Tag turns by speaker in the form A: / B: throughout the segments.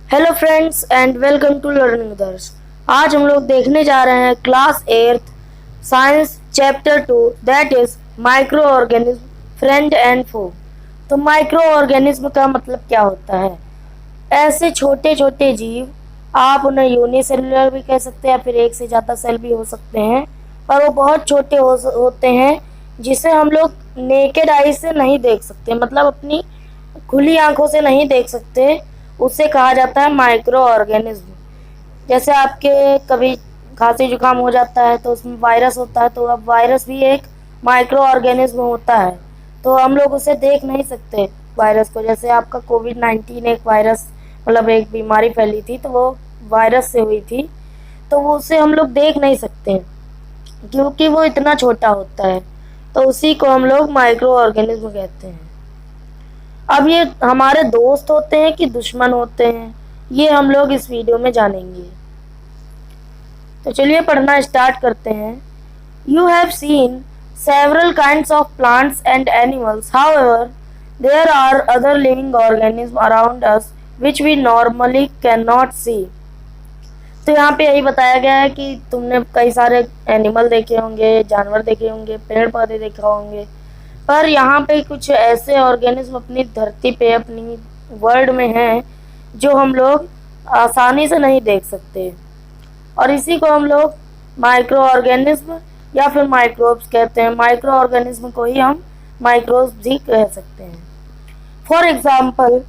A: Hello friends and welcome to learning Darsh. आज हम लोग देखने जा रहे हैं class 8 science chapter 2 that is micro organism friend and foe. तो माइक्रो ऑर्गेनिज्म का मतलब क्या होता है? ऐसे छोटे छोटे जीव, आप उन्हें यूनिसेलुलर भी कह सकते हैं या फिर एक से ज़्यादा सेल भी हो सकते हैं, पर वो बहुत छोटे होते हैं जिसे हम लोग नेकेड आई से नहीं देख सकते, मतलब अपनी खुली आंखों से नहीं देख सकते। उसे कहा जाता है माइक्रो ऑर्गेनिज्म। जैसे आपके कभी खांसी जुकाम हो जाता है तो उसमें वायरस होता है, तो अब वायरस भी एक माइक्रो ऑर्गेनिज्म होता है, तो हम लोग उसे देख नहीं सकते वायरस को। जैसे आपका कोविड-19 एक वायरस, मतलब एक बीमारी फैली थी तो वो वायरस से हुई थी, तो वो उसे हम लोग देख नहीं सकते क्योंकि वो इतना छोटा होता है, तो उसी को हम लोग माइक्रो ऑर्गेनिज्म कहते हैं। अब ये हमारे दोस्त होते हैं कि दुश्मन होते हैं, ये हम लोग इस वीडियो में जानेंगे। तो चलिए पढ़ना स्टार्ट करते हैं। You have seen several kinds of plants and animals. However, there are other living organisms around us which we normally cannot see. तो यहाँ पे यही बताया गया है कि तुमने कई सारे एनिमल देखे होंगे, जानवर देखे होंगे, पेड़ पौधे देखे होंगे, पर यहाँ पे कुछ ऐसे ऑर्गेनिज्म अपनी धरती पे, अपनी वर्ल्ड में हैं जो हम लोग आसानी से नहीं देख सकते, और इसी को हम लोग माइक्रो ऑर्गेनिज्म या फिर माइक्रोब्स कहते हैं। माइक्रो ऑर्गेनिज्म को ही हम माइक्रोब्स भी कह सकते हैं। For example,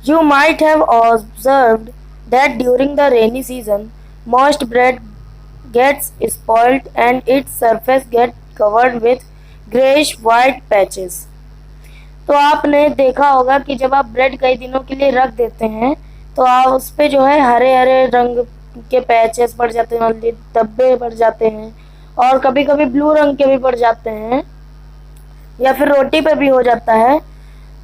A: you might have observed that during the rainy season moist bread gets spoiled and its surface get covered with grayish white patches. तो आपने देखा होगा कि जब आप ब्रेड कई दिनों के लिए रख देते हैं तो आप उस पे जो है हरे हरे रंग के पैचेस पड़ जाते हैं, धब्बे पड़ जाते हैं, और कभी कभी ब्लू रंग के भी पड़ जाते हैं, या फिर रोटी पे भी हो जाता है।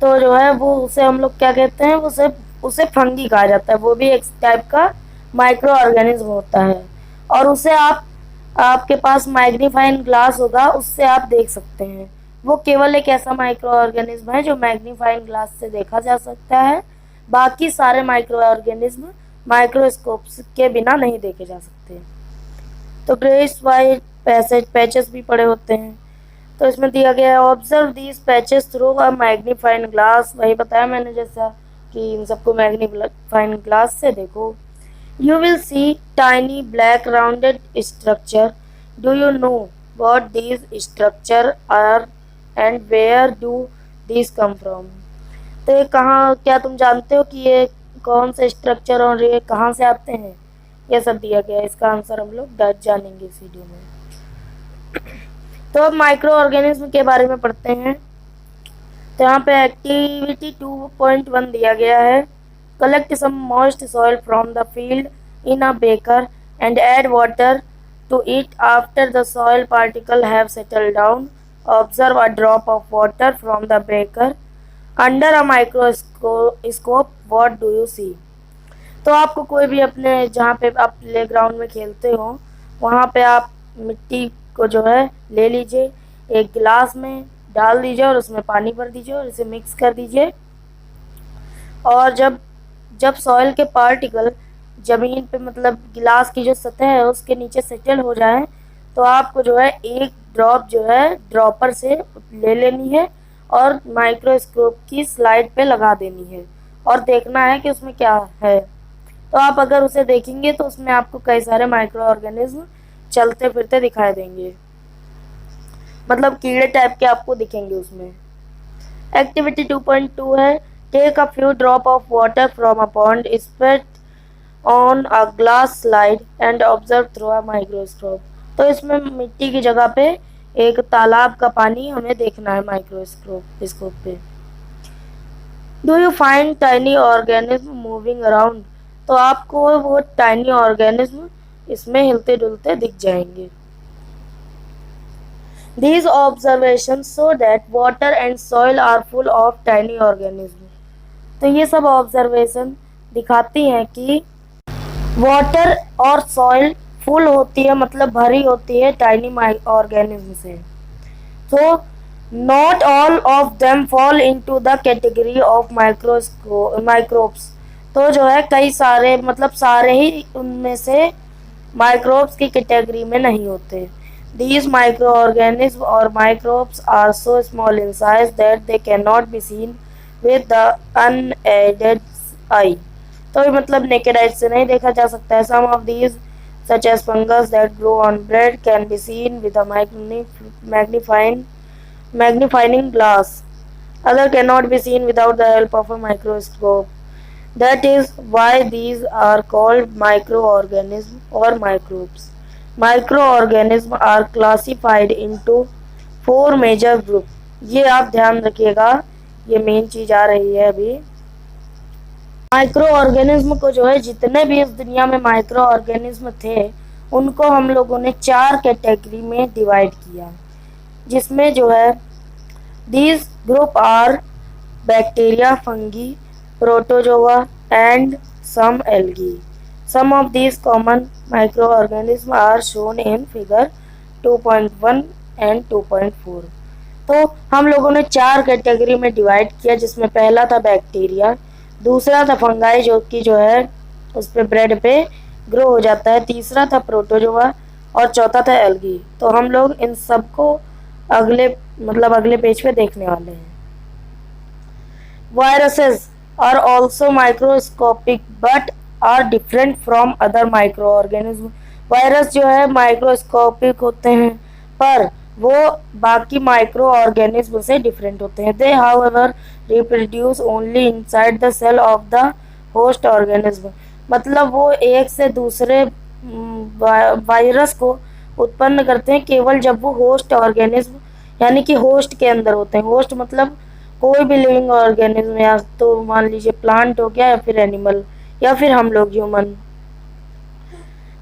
A: तो जो है वो उसे हम लोग क्या कहते हैं, उसे उसे फंगी कहा जाता है। वो भी एक टाइप का माइक्रो ऑर्गेनिज्म होता है, और उसे आपके पास मैग्नीफाइंग ग्लास होगा, उससे आप देख सकते हैं। वो केवल एक ऐसा माइक्रो ऑर्गेनिज्म है जो मैग्नीफाइंग ग्लास से देखा जा सकता है। बाकी सारे माइक्रो ऑर्गेनिज्म माइक्रोस्कोप के बिना नहीं देखे जा सकते। तो ग्रेस वाइट पैचेस भी पड़े होते हैं। तो इसमें दिया गया है, observe these patches through a magnifying glass. वही बताया मैंने जैसा कि इन सबको मैग्नीफाइंग ग्लास से देखो। You will see tiny black rounded structure. Do you know what these structure are and where do these come from? तो ये कहाँ, क्या तुम जानते हो कि ये कौन से स्ट्रक्चर और ये कहाँ से आते हैं? ये सब दिया गया है, इसका आंसर हम लोग जानेंगे इस वीडियो में। तो अब माइक्रो ऑर्गेनिज्म के बारे में पढ़ते हैं। तो यहाँ पे एक्टिविटी 2.1 दिया गया है। Collect some moist soil from the field in a beaker and add water to it. After the soil particles have settled down, observe a drop of water from the beaker. Under a microscope, what do you see? तो आपको कोई भी अपने, जहाँ पे आप play ground में खेलते हो, वहाँ पे आप मिट्टी को जो है ले लीजिए, एक गिलास में डाल दीजिए और उसमें पानी भर दीजिए और इसे मिक्स कर दीजिए। और जब सॉइल के पार्टिकल ज़मीन पे, मतलब गिलास की जो सतह है उसके नीचे सेटल हो जाए, तो आपको जो है एक ड्रॉप जो है ड्रॉपर से ले लेनी है और माइक्रोस्कोप की स्लाइड पे लगा देनी है और देखना है कि उसमें क्या है। तो आप अगर उसे देखेंगे तो उसमें आपको कई सारे माइक्रो ऑर्गेनिज्म चलते फिरते दिखाई देंगे, मतलब कीड़े टाइप के आपको दिखेंगे उसमें। एक्टिविटी 2.2 है, take a few drop of water from a pond, spread on a glass slide and observe through a microscope. तो इसमें मिट्टी की जगह पे एक तालाब का पानी हमें देखना है माइक्रोस्कोप पे। Do you find tiny organism moving around? तो आपको वो टाइनी ऑर्गेनिज्म इसमें हिलते डुलते दिख जाएंगे। These observations show that water and soil are full of tiny organisms. तो ये सब ऑब्जर्वेशन दिखाती हैं कि वाटर और सॉइल फुल होती है, मतलब भरी होती है टाइनी ऑर्गेनिज्म से। तो not all of them fall into the category of microbes. तो जो है कई सारे मतलब सारे ही उनमें से माइक्रोब्स की कैटेगरी में नहीं होते। These microorganisms or microbes are so small in size that they cannot be seen with the unaided eye. तो ये मतलब नेकेड आई से नहीं देखा जा सकता है। Some of these such as fungus that grow on bread can be seen with a magnifying glass. Other cannot be seen without the help of a microscope. That is why these are called microorganisms or microbes. Microorganisms are classified into four major groups. ये आप ध्यान रखिएगा, ये main चीज आ रही है अभी। Micro organism को जो है जितने भी इस दुनिया में माइक्रो ऑर्गेनिज्म थे उनको हम लोगों ने 4 कैटेगरी में डिवाइड किया, जिसमें जो है these group are bacteria, fungi, protozoa and some algae. Some of these common microorganisms are shown in figure 2.1 and 2.4. तो हम लोगों ने 4 कैटेगरी में डिवाइड किया, जिसमें पहला था बैक्टीरिया, दूसरा था फंगाई जो कि जो है उस पे ब्रेड पे ग्रो हो जाता है, तीसरा था प्रोटोजोआ और चौथा था एल्गी. तो हम लोग इन सबको अगले पेज पे देखने वाले हैं. Viruses are also microscopic but are different from other microorganisms. Virus जो है माइक्रोस्कोपिक होते हैं पर वो बाकी माइक्रो ऑर्गेनिज्म से डिफरेंट होते हैं. They however reproduce only inside the cell of the host organism. मतलब वो एक से दूसरे वायरस को उत्पन्न करते हैं केवल जब वो होस्ट ऑर्गेनिज्म यानी कि होस्ट के अंदर होते हैं. होस्ट मतलब कोई भी लिविंग ऑर्गेनिज्म, या तो मान लीजिए प्लांट हो गया या फिर एनिमल या फिर हम लोग ह्यूमन.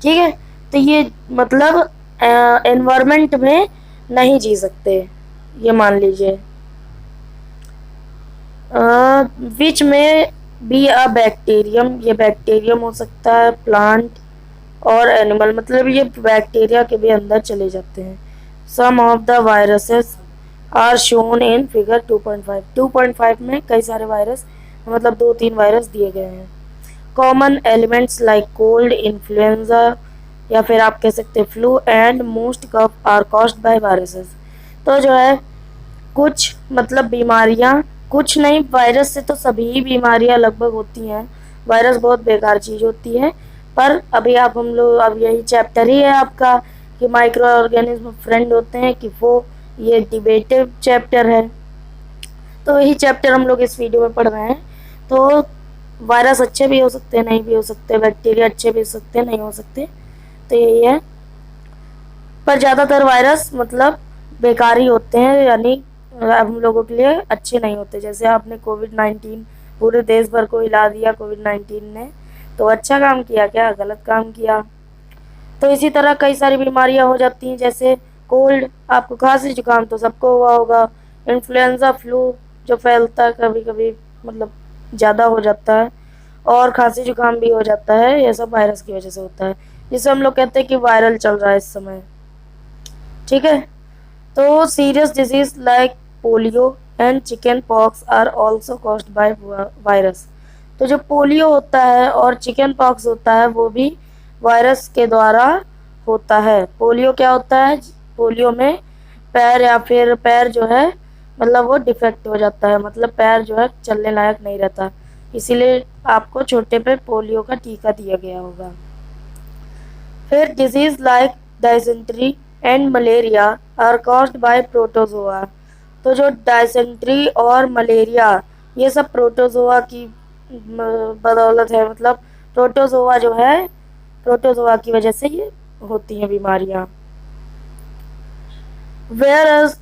A: ठीक है, तो ये मतलब एनवायरमेंट में नहीं जी सकते, ये मान लीजिए. विच में बी अ बैक्टीरियम, ये बैक्टीरियम हो सकता है, प्लांट और एनिमल, मतलब ये बैक्टीरिया के भी अंदर चले जाते हैं. Some of the viruses are shown in figure 2.5. 2.5 में कई सारे वायरस मतलब 2-3 वायरस दिए गए हैं. Common elements like cold, influenza या फिर आप कह सकते हैं flu and most cough are caused by viruses. तो जो है कुछ मतलब बीमारियां, कुछ नहीं, वायरस से तो सभी बीमारियां लगभग होती हैं. वायरस बहुत बेकार चीज़ होती है, पर अभी आप हम लोग अब यही चैप्टर ही है आपका कि माइक्रो ऑर्गेनिज्म फ्रेंड होते हैं कि वो, ये डिबेटिव चैप्टर है. तो यही चैप्टर हम लोग इस वीडियो में पढ़ रहे हैं. तो वायरस अच्छे भी हो सकते हैं, नहीं भी हो सकते, बैक्टीरिया अच्छे भी हो सकते हैं, नहीं हो सकते, तो यही है. पर ज़्यादातर वायरस मतलब बेकार ही होते हैं, यानी हम लोगों के लिए अच्छे नहीं होते. जैसे आपने कोविड-19 पूरे देश भर को हिला दिया कोविड-19 ने, तो अच्छा काम किया क्या, गलत काम किया. तो इसी तरह कई सारी बीमारियां हो जाती हैं, जैसे कोल्ड, आपको खांसी जुकाम तो सबको हुआ होगा. इन्फ्लुएंजा, फ्लू जो फैलता है कभी कभी मतलब ज़्यादा हो जाता है, और खांसी जुकाम भी हो जाता है, ये सब वायरस की वजह से होता है, जिसे हम लोग कहते हैं कि वायरल चल रहा है इस समय. ठीक है, तो serious disease like polio and chicken pox are also caused by virus. तो जो पोलियो होता है और चिकन पॉक्स होता है वो भी वायरस के द्वारा होता है. पोलियो क्या होता है, पोलियो में पैर या फिर पैर जो है मतलब वो डिफेक्ट हो जाता है, मतलब पैर जो है चलने लायक नहीं रहता, इसीलिए आपको छोटे पे पोलियो का टीका दिया गया होगा. फिर disease like dysentery and malaria are caused by protozoa. तो जो डायसेंट्री और मलेरिया ये सब प्रोटोजोआ की बदौलत है, मतलब प्रोटोजोआ जो है, प्रोटोजोआ की वजह से ये होती हैं बीमारियां. Whereas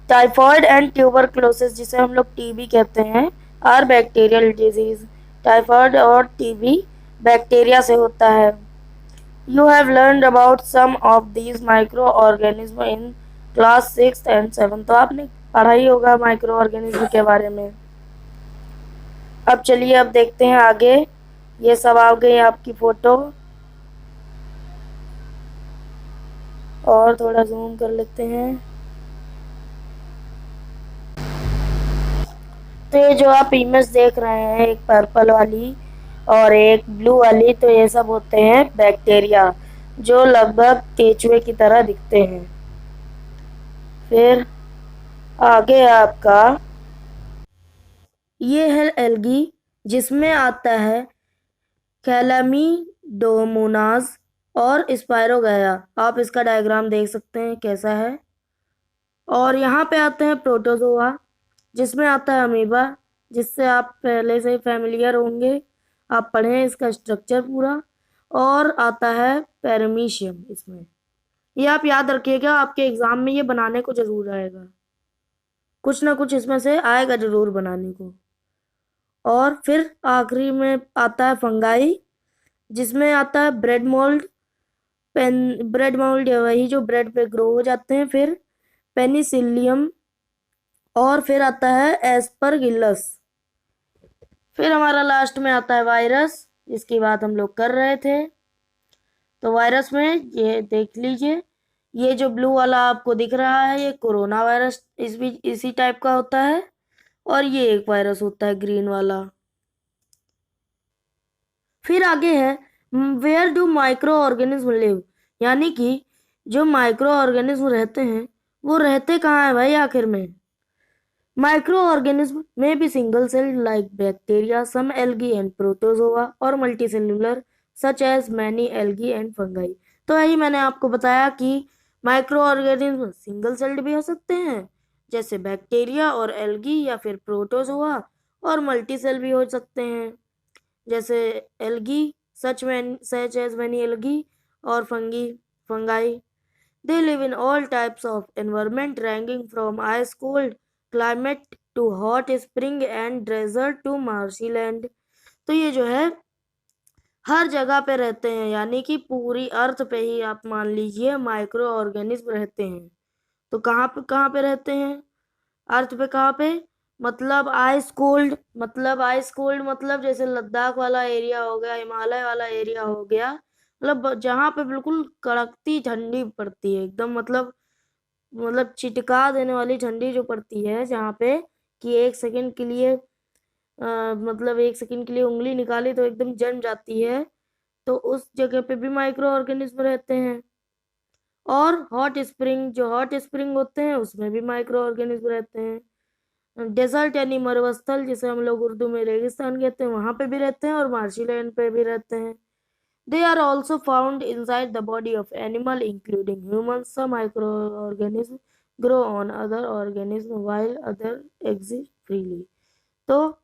A: टाइफॉइड एंड ट्यूबरक्लोसिस, जिसे हम लोग टीबी कहते हैं, आर बैक्टीरियल डिजीज. टाइफॉइड और टीबी बैक्टीरिया से होता है. You have learned about some of these micro organism in class 6 and 7. तो आपने पढ़ा ही होगा माइक्रो ऑर्गेनिज्म के बारे में. अब चलिए अब देखते हैं आगे. ये सब आ गई आपकी फोटो, और थोड़ा जूम कर लेते हैं. तो ये जो आप इमेज देख रहे हैं एक पर्पल वाली, और एक ब्लू वाली, तो ये सब होते हैं बैक्टीरिया जो लगभग केचुए की तरह दिखते हैं। फिर आगे आपका ये है एल्गी, जिसमें आता है कैलामीडोमोनास और स्पायरोगाया। आप इसका डायग्राम देख सकते हैं कैसा है। और यहाँ पे आते हैं प्रोटोजोआ, जिसमें आता है अमीबा, जिससे आप पहले से फैमिलियर होंगे, आप पढ़े हैं इसका स्ट्रक्चर पूरा। और आता है पैरामीशियम इसमें। ये आप याद रखिएगा, आपके एग्जाम में ये बनाने को जरूर आएगा, कुछ ना कुछ इसमें से आएगा जरूर बनाने को। और फिर आखिरी में आता है फंगाई, जिसमें आता है ब्रेड मोल्ड। ब्रेड मोल्ड वही जो ब्रेड पे ग्रो हो जाते हैं। फिर पेनिसिलियम, और फिर आता है एस्परगिलस। फिर हमारा लास्ट में आता है वायरस, जिसकी बात हम लोग कर रहे थे। तो वायरस में ये देख लीजिए, ये जो ब्लू वाला आपको दिख रहा है ये कोरोना वायरस इसी टाइप का होता है। और ये एक वायरस होता है ग्रीन वाला। फिर आगे है where do micro organism live, यानी कि जो माइक्रो ऑर्गेनिज्म रहते हैं वो रहते कहाँ है भाई आखिर में। माइक्रो ऑर्गेनिज्म में भी single cell like bacteria, some algae and protozoa, और multicellular such as many algae and fungi. तो यही मैंने आपको बताया कि माइक्रो ऑर्गेनिज्म सिंगल सेल्ड भी हो सकते हैं जैसे बैक्टीरिया और एल्गी, या फिर प्रोटोजोआ, और मल्टी सेल भी हो सकते हैं जैसे algae such as many algae, और fungi. They live in all types of environment ranging from ice cold climate to hot spring and desert to marshy land। तो ये जो है हर जगह पे रहते हैं, यानी कि पूरी अर्थ पे ही आप मान लीजिए माइक्रो ऑर्गेनिज्म रहते हैं। तो कहाँ पे रहते हैं अर्थ पे? कहाँ पे? मतलब आइस कोल्ड मतलब जैसे लद्दाख वाला एरिया हो गया, हिमालय वाला एरिया हो गया, मतलब जहाँ पे बिल्कुल कड़कती ठंडी पड़ती है एकदम, मतलब चिटका देने वाली ठंडी जो पड़ती है, जहाँ पे कि मतलब एक सेकंड के लिए उंगली निकाली तो एकदम जम जाती है, तो उस जगह पे भी माइक्रो ऑर्गेनिज्म रहते हैं। और जो हॉट स्प्रिंग होते हैं उसमें भी माइक्रो ऑर्गेनिज्म रहते हैं। डेजर्ट यानी मरुस्थल, जिसे हम लोग उर्दू में रेगिस्तान कहते हैं, वहां पे भी रहते हैं, और मार्शी लैंड पे भी रहते हैं। They are also found inside the body of animal, including humans. Some microorganisms grow on other organisms while other exist freely. तो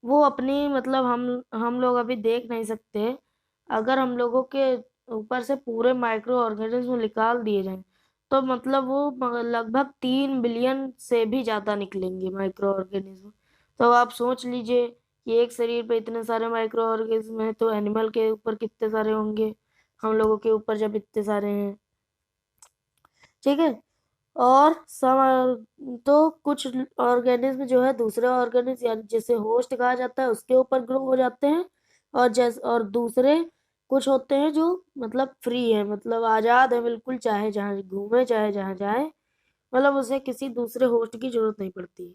A: वो अपनी मतलब हम लोग अभी देख नहीं सकते। अगर हम लोगों के ऊपर से पूरे माइक्रो ऑर्गेनिज्म निकाल दिए जाएं तो मतलब वो लगभग 3 बिलियन से भी ज़्यादा निकलेंगे माइक्रो ऑर्गेनिज्म। तो आप सोच लीजिए कि एक शरीर पे इतने सारे माइक्रो ऑर्गेनिज्म हैं, तो एनिमल के ऊपर कितने सारे होंगे, हम लोगों के ऊपर जब इतने सारे हैं। ठीक है। और तो कुछ ऑर्गेनिज्म जो है दूसरे ऑर्गेनिज्म यानी जिसे होस्ट कहा जाता है उसके ऊपर ग्रो हो जाते हैं, और दूसरे कुछ होते हैं जो मतलब फ्री है, मतलब आजाद है बिल्कुल, चाहे जहाँ घूमे चाहे जहाँ जाए, मतलब उसे किसी दूसरे होस्ट की जरूरत नहीं पड़ती।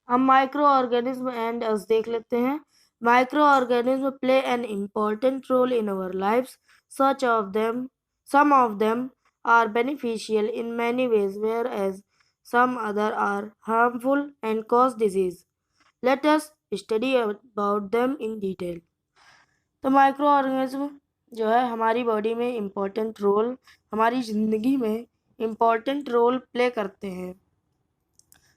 A: हम माइक्रो ऑर्गेनिज्म एंड अस देख लेते हैं। Micro organism play an important role in our lives, some of them are beneficial in many ways, whereas some other are harmful and cause disease. Let us study about them in detail. तो micro organism जो है हमारी body में important role, हमारी ज़िंदगी में important role play करते हैं।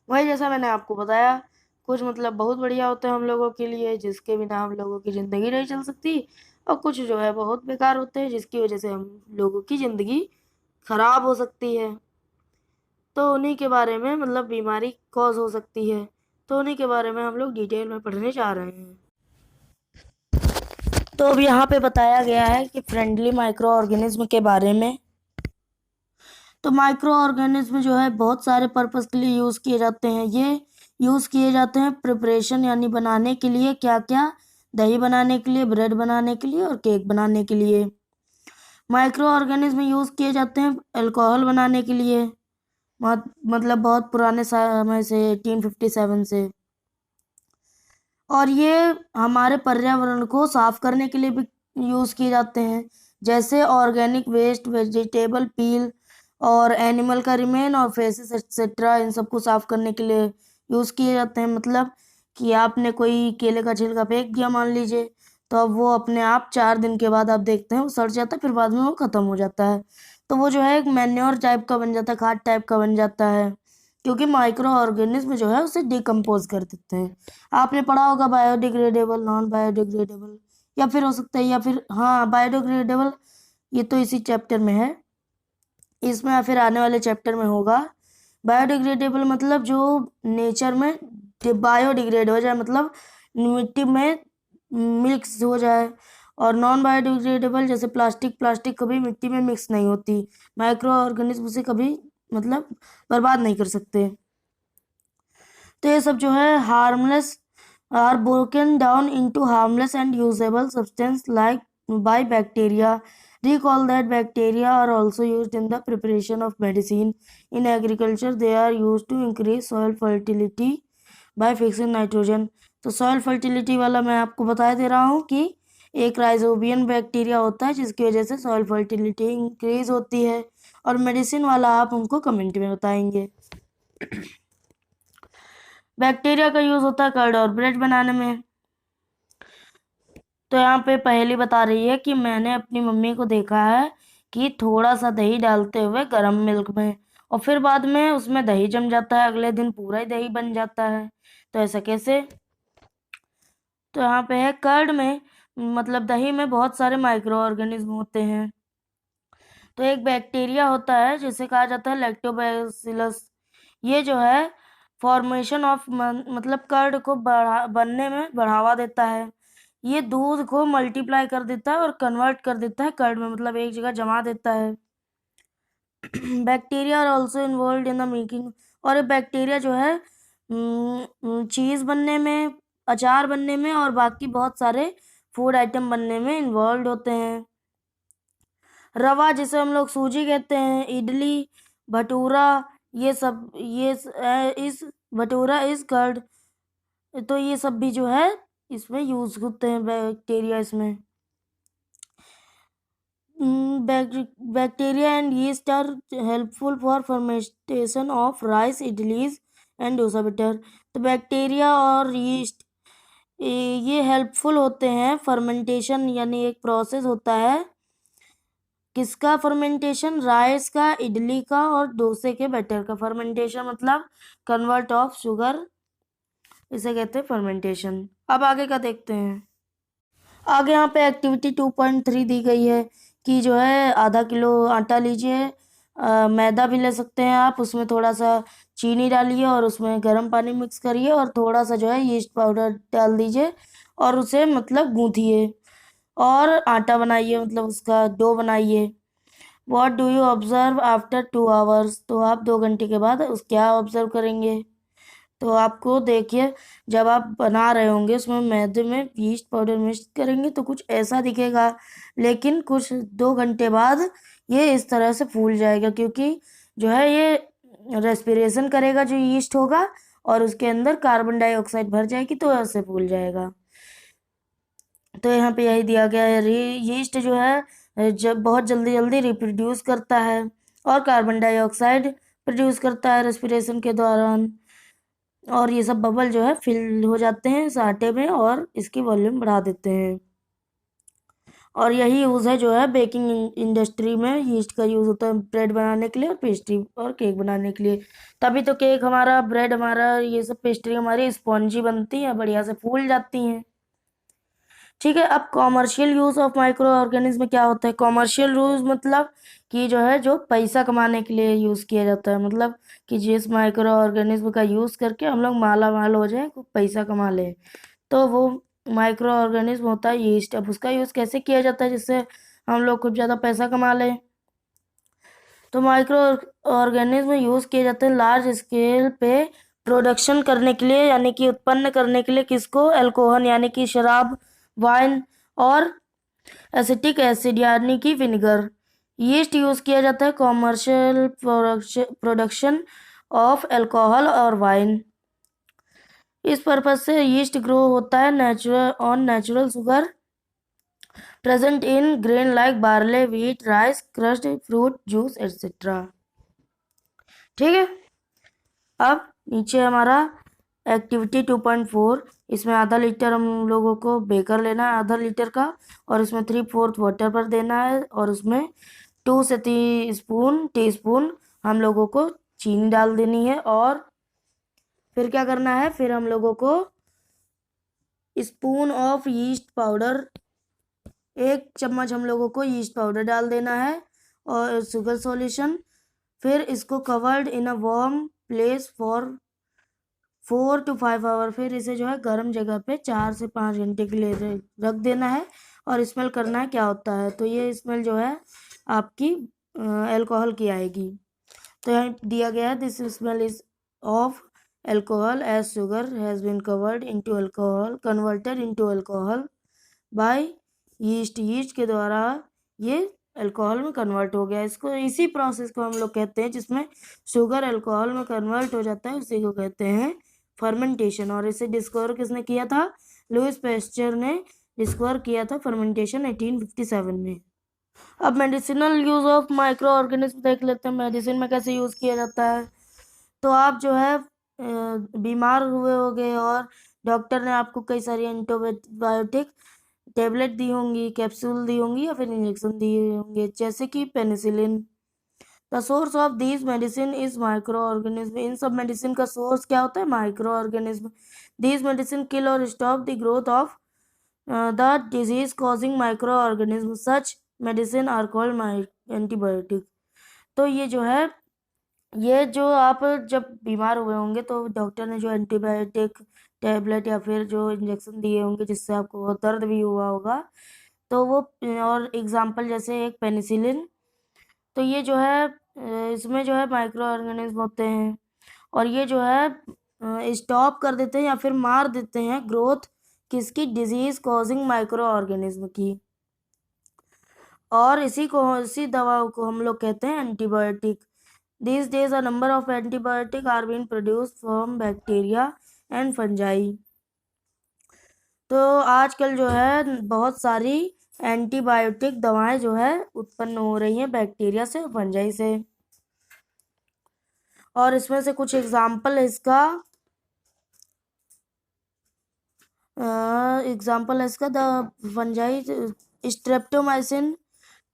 A: वही जैसा मैंने आपको बताया, कुछ मतलब बहुत बढ़िया होते हैं हम लोगों के लिए, जिसके बिना हम लोगों की ज़िंदगी नहीं चल सकती, और कुछ जो है बहुत बेकार होते हैं जिसकी वजह से हम लोगों की ज़िंदगी खराब हो सकती है। तो उन्हीं के बारे में मतलब बीमारी कॉज हो सकती है, तो उन्हीं के बारे में हम लोग डिटेल में पढ़ने जा रहे हैं। तो अब यहाँ पे बताया गया है कि फ्रेंडली माइक्रो ऑर्गेनिज्म के बारे में। तो माइक्रो ऑर्गेनिज्म जो है बहुत सारे पर्पस के लिए यूज़ किए जाते हैं। ये यूज़ किए जाते हैं प्रिपरेशन यानी बनाने के लिए, क्या क्या? दही बनाने के लिए, ब्रेड बनाने के लिए, और केक बनाने के लिए। माइक्रो ऑर्गेनिज्म यूज़ किए जाते हैं अल्कोहल बनाने के लिए, मतलब बहुत पुराने समय से 1857 से। और ये हमारे पर्यावरण को साफ करने के लिए भी यूज़ किए जाते हैं, जैसे ऑर्गेनिक वेस्ट, वेजिटेबल पील और एनिमल का रिमेन और फेसेस एक्सेट्रा, इन सबको साफ करने के लिए यूज़ किए जाते हैं। मतलब कि आपने कोई केले का छिलका फेंक दिया मान लीजिए, तो अब वो अपने आप 4 दिन के बाद आप देखते हैं वो सड़ जाता है, फिर बाद में वो ख़त्म हो जाता है। तो वो जो है एक मैन्योर टाइप का बन जाता है, खाद टाइप का बन जाता है, क्योंकि माइक्रो ऑर्गेनिज्म जो है उसे डिकम्पोज कर देते हैं। आपने पढ़ा होगा बायोडिग्रेडेबल, नॉन बायोडिग्रेडेबल, या फिर हो सकता है, या फिर हाँ बायोडिग्रेडेबल, ये तो इसी चैप्टर में है, इसमें या फिर आने वाले चैप्टर में होगा। बायोडिग्रेडेबल मतलब जो नेचर में बायोडिग्रेड हो जाए, मतलब मिट्टी में मिक्स हो जाए। और नॉन बायोडिग्रेडेबल जैसे प्लास्टिक कभी मिट्टी में मिक्स नहीं होती, माइक्रो ऑर्गेनिज्म उसे कभी मतलब बर्बाद नहीं कर सकते। तो ये सब जो है harmless are broken down into harmless and usable substance like by bacteria. Recall that bacteria are also used in the preparation of medicine. In agriculture, they are used to increase soil fertility by fixing nitrogen. तो soil fertility वाला मैं आपको बता दे रहा हूँ कि एक राइजोबियन bacteria होता है जिसकी वजह से soil fertility इंक्रीज होती है, और मेडिसिन वाला आप उनको कमेंट में बताएंगे। बैक्टीरिया का यूज होता है कर्ड और ब्रेड बनाने में। तो यहाँ पे पहेली बता रही है कि मैंने अपनी मम्मी को देखा है कि थोड़ा सा दही डालते हुए गरम मिल्क में, और फिर बाद में उसमें दही जम जाता है, अगले दिन पूरा ही दही बन जाता है। तो ऐसा कैसे? तो यहाँ पे है कर्ड में, मतलब दही में बहुत सारे माइक्रो ऑर्गेनिज्म होते हैं। तो एक बैक्टीरिया होता है जिसे कहा जाता है लैक्टोबैसिलस। ये जो है फॉर्मेशन ऑफ मतलब कर्ड को बनने में बढ़ावा देता है। ये दूध को मल्टीप्लाई कर देता है और कन्वर्ट कर देता है कर्ड में, मतलब एक जगह जमा देता है। Bacteria are also involve in the making, और ये बैक्टीरिया जो है चीज़ बनने में, अचार बनने में और बाकी बहुत सारे फूड आइटम बनने में इन्वॉल्व होते हैं। रवा जिसे हम लोग सूजी कहते हैं, इडली, भटूरा, ये सब इस भटूरा इस कर्ड, तो ये सब भी जो है इसमें यूज होते हैं बैक्टीरिया इसमें। Bacteria and yeast are helpful for fermentation of rice, idlis and dosa batter. तो बैक्टीरिया और यीस्ट ये हेल्पफुल होते हैं फर्मेंटेशन, यानी एक प्रोसेस होता है किसका फर्मेंटेशन, राइस का, इडली का और डोसे के बैटर का फर्मेंटेशन, मतलब कन्वर्ट ऑफ शुगर, इसे कहते हैं फर्मेंटेशन। अब आगे का देखते हैं। आगे यहाँ पे एक्टिविटी 2.3 दी गई है कि जो है आधा किलो आटा लीजिए, मैदा भी ले सकते हैं आप, उसमें थोड़ा सा चीनी डालिए और उसमें गर्म पानी मिक्स करिए और थोड़ा सा जो है यीस्ट पाउडर डाल दीजिए और उसे मतलब गूंथिए और आटा बनाइए, मतलब उसका डो बनाइए। What do you observe after 2 hours? तो आप 2 घंटे के बाद उस क्या ऑब्जर्व करेंगे? तो आपको देखिए, जब आप बना रहे होंगे उसमें मैदे में यीस्ट पाउडर मिक्स करेंगे तो कुछ ऐसा दिखेगा, लेकिन कुछ 2 घंटे बाद ये इस तरह से फूल जाएगा, क्योंकि जो है ये रेस्पिरेशन करेगा जो यीस्ट होगा और उसके अंदर कार्बन डाइऑक्साइड भर जाएगी तो ऐसे फूल जाएगा। तो यहाँ पे यही दिया गया है, यीस्ट जो है जब बहुत जल्दी जल्दी रिप्रोड्यूस करता है और कार्बन डाइऑक्साइड प्रोड्यूस करता है रेस्पिरेशन के दौरान, और ये सब बबल जो है फिल हो जाते हैं इस आटे में और इसकी वॉल्यूम बढ़ा देते हैं। और यही यूज़ है जो है बेकिंग इंडस्ट्री में यीस्ट का यूज़ होता है ब्रेड बनाने के लिए और पेस्ट्री और केक बनाने के लिए। तभी तो केक हमारा, ब्रेड हमारा, ये सब पेस्ट्री हमारी स्पॉन्जी बनती है, बढ़िया से फूल जाती हैं। ठीक है, अब commercial use of micro organism क्या होता है? कॉमर्शियल यूज मतलब कि जो है जो पैसा कमाने के लिए यूज किया जाता है, मतलब कि जिस माइक्रो ऑर्गेनिज्म का यूज करके हम लोग माला माल हो जाए, पैसा कमा ले, तो वो माइक्रो ऑर्गेनिज्म होता है यीस्ट। अब उसका यूज कैसे किया जाता है जिससे हम लोग खूब ज्यादा पैसा कमा ले? तो माइक्रो ऑर्गेनिज्म यूज किए जाते हैं लार्ज स्केल पे प्रोडक्शन करने के लिए, यानी कि उत्पन्न करने के लिए किसको? अल्कोहल, यानी कि शराब, वाइन और एसिटिक एसिड यानी कि विनेगर। यीस्ट यूज किया जाता है कॉमर्शियल प्रोडक्शन ऑफ अल्कोहल और वाइन। इस पर्पज से यीस्ट ग्रो होता है natural sugar present in grain like barley, wheat, rice, crust, fruit juice etcetera. ठीक है, अब नीचे हमारा एक्टिविटी 2.4, इसमें आधा लीटर हम लोगों को बेकर लेना है, आधा लीटर का, और इसमें 3/4 वाटर पर देना है, और उसमें 2 से 3 टीस्पून हम लोगों को चीनी डाल देनी है। और फिर क्या करना है, फिर हम लोगों को स्पून ऑफ यीस्ट पाउडर, 1 चम्मच हम लोगों को यीस्ट पाउडर डाल देना है और शुगर सॉल्यूशन। फिर इसको covered in a warm place for 4 to 5 hour, फिर इसे जो है गर्म जगह पे 4 से 5 घंटे के लिए रख देना है। और स्मेल करना है क्या होता है, तो ये स्मेल जो है आपकी अल्कोहल की आएगी। तो यहाँ दिया गया है, this smell is of alcohol as sugar has been covered into alcohol converted into alcohol by yeast, yeast के द्वारा ये अल्कोहल में कन्वर्ट हो गया। इसको, इसी प्रोसेस को हम लोग कहते हैं जिसमें शुगर अल्कोहल में कन्वर्ट हो जाता है, उसी को कहते हैं फर्मेंटेशन। और इसे डिस्कवर किसने किया था, लुइस पैस्चर ने डिस्कवर किया था फर्मेंटेशन 1857 में। अब medicinal use of micro organism देख लेते हैं, मेडिसिन में कैसे यूज किया जाता है। तो आप जो है बीमार हुए होंगे और डॉक्टर ने आपको कई सारी एंटीबायोटिक टेबलेट दी होंगी, कैप्सूल दी होंगी या फिर इंजेक्शन दिए होंगे, जैसे कि penicillin. The source of this medicine is micro organism, इन सब मेडिसिन का सोर्स क्या होता है, microorganism. This medicine kill और stop the growth of the disease causing micro organism, such medicine are called antibiotic. तो ये जो है, ये जो आप जब बीमार हुए होंगे तो डॉक्टर ने जो एंटीबायोटिक टैबलेट या फिर जो इंजेक्शन दिए होंगे जिससे आपको बहुत दर्द भी हुआ होगा, तो वो, और एग्जांपल जैसे एक पेनिसिलिन, तो ये जो है इसमें जो है माइक्रो ऑर्गेनिज्म होते हैं और ये जो है स्टॉप कर देते हैं या फिर मार देते हैं ग्रोथ किसकी, डिजीज कॉजिंग माइक्रो ऑर्गेनिज्म की। और इसी दवा को हम लोग कहते हैं antibiotic. These days a number of antibiotics are being produced from bacteria and fungi। तो आजकल जो है बहुत सारी एंटीबायोटिक दवाएं जो है उत्पन्न हो रही हैं बैक्टीरिया से और फंजाई से। और इसमें से कुछ एग्जाम्पल है इसका, द फंजाई स्ट्रेप्टोमाइसिन,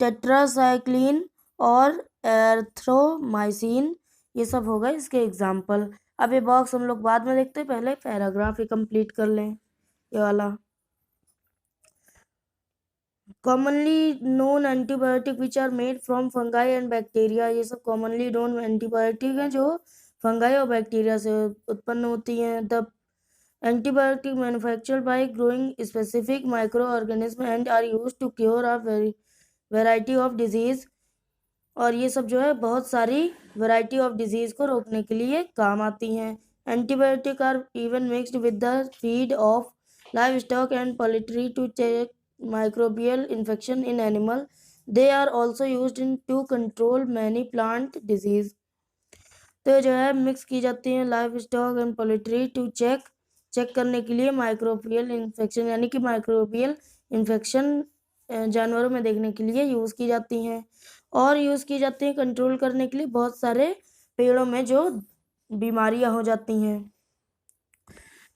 A: टेट्रासाइक्लिन और एर्थ्रोमाइसिन, ये सब हो गए इसके एग्जाम्पल। अब ये बॉक्स हम लोग बाद में देखते हैं, पहले पैराग्राफ ही कंप्लीट कर लें। ये वाला commonly known antibiotic which are made from fungi and bacteria, ये सब कॉमनली नोन एंटीबायोटिक हैं जो फंगाई और बैक्टीरिया से उत्पन्न होती हैं। The antibiotic manufactured by growing specific micro organism and are used to cure a variety of disease, और ये सब जो है बहुत सारी वैरायटी ऑफ डिजीज को रोकने के लिए काम आती हैं। Antibiotic are even mixed with the feed of livestock and poultry to check microbial infection in animal, they are also used in to control many plant disease. तो जो है मिक्स की जाती हैं livestock and poultry to check करने के लिए microbial infection, यानी कि माइक्रोबियल इन्फेक्शन जानवरों में देखने के लिए यूज़ की जाती हैं, और यूज़ की जाती हैं कंट्रोल करने के लिए बहुत सारे पेड़ों में जो बीमारियां हो जाती हैं।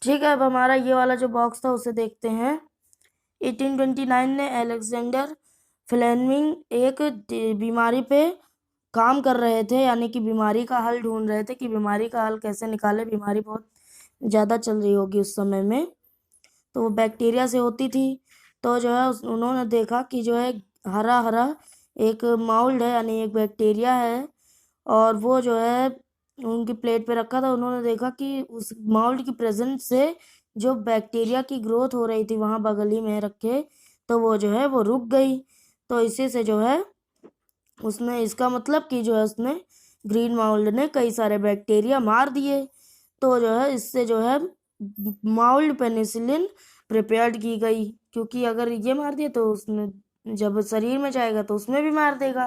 A: ठीक है, अब हमारा ये वाला जो बॉक्स था उसे देखते हैं। 1829 में अलेक्जेंडर फ्लेमिंग एक बीमारी पे काम कर रहे थे, यानी कि बीमारी का हल ढूंढ रहे थे कि बीमारी का हल कैसे निकाले, बीमारी बहुत ज़्यादा चल रही होगी उस समय में, तो वो बैक्टीरिया से होती थी। तो जो है उन्होंने देखा कि जो है हरा हरा एक माउल्ड है, यानी एक बैक्टीरिया है, और वो जो है उनकी प्लेट पे रखा था। उन्होंने देखा कि उस माउल्ड की प्रेजेंस से जो बैक्टीरिया की ग्रोथ हो रही थी वहाँ बगल ही में रखे, तो वो जो है वो रुक गई। तो इसी से जो है उसने, इसका मतलब कि जो है उसने, ग्रीन माउल्ड ने कई सारे बैक्टीरिया मार दिए। तो जो है इससे जो है माउल्ड पेनिसिलिन प्रिपेयर्ड की गई, क्योंकि अगर ये मार दिए तो उसने जब शरीर में जाएगा तो उसमें भी मार देगा,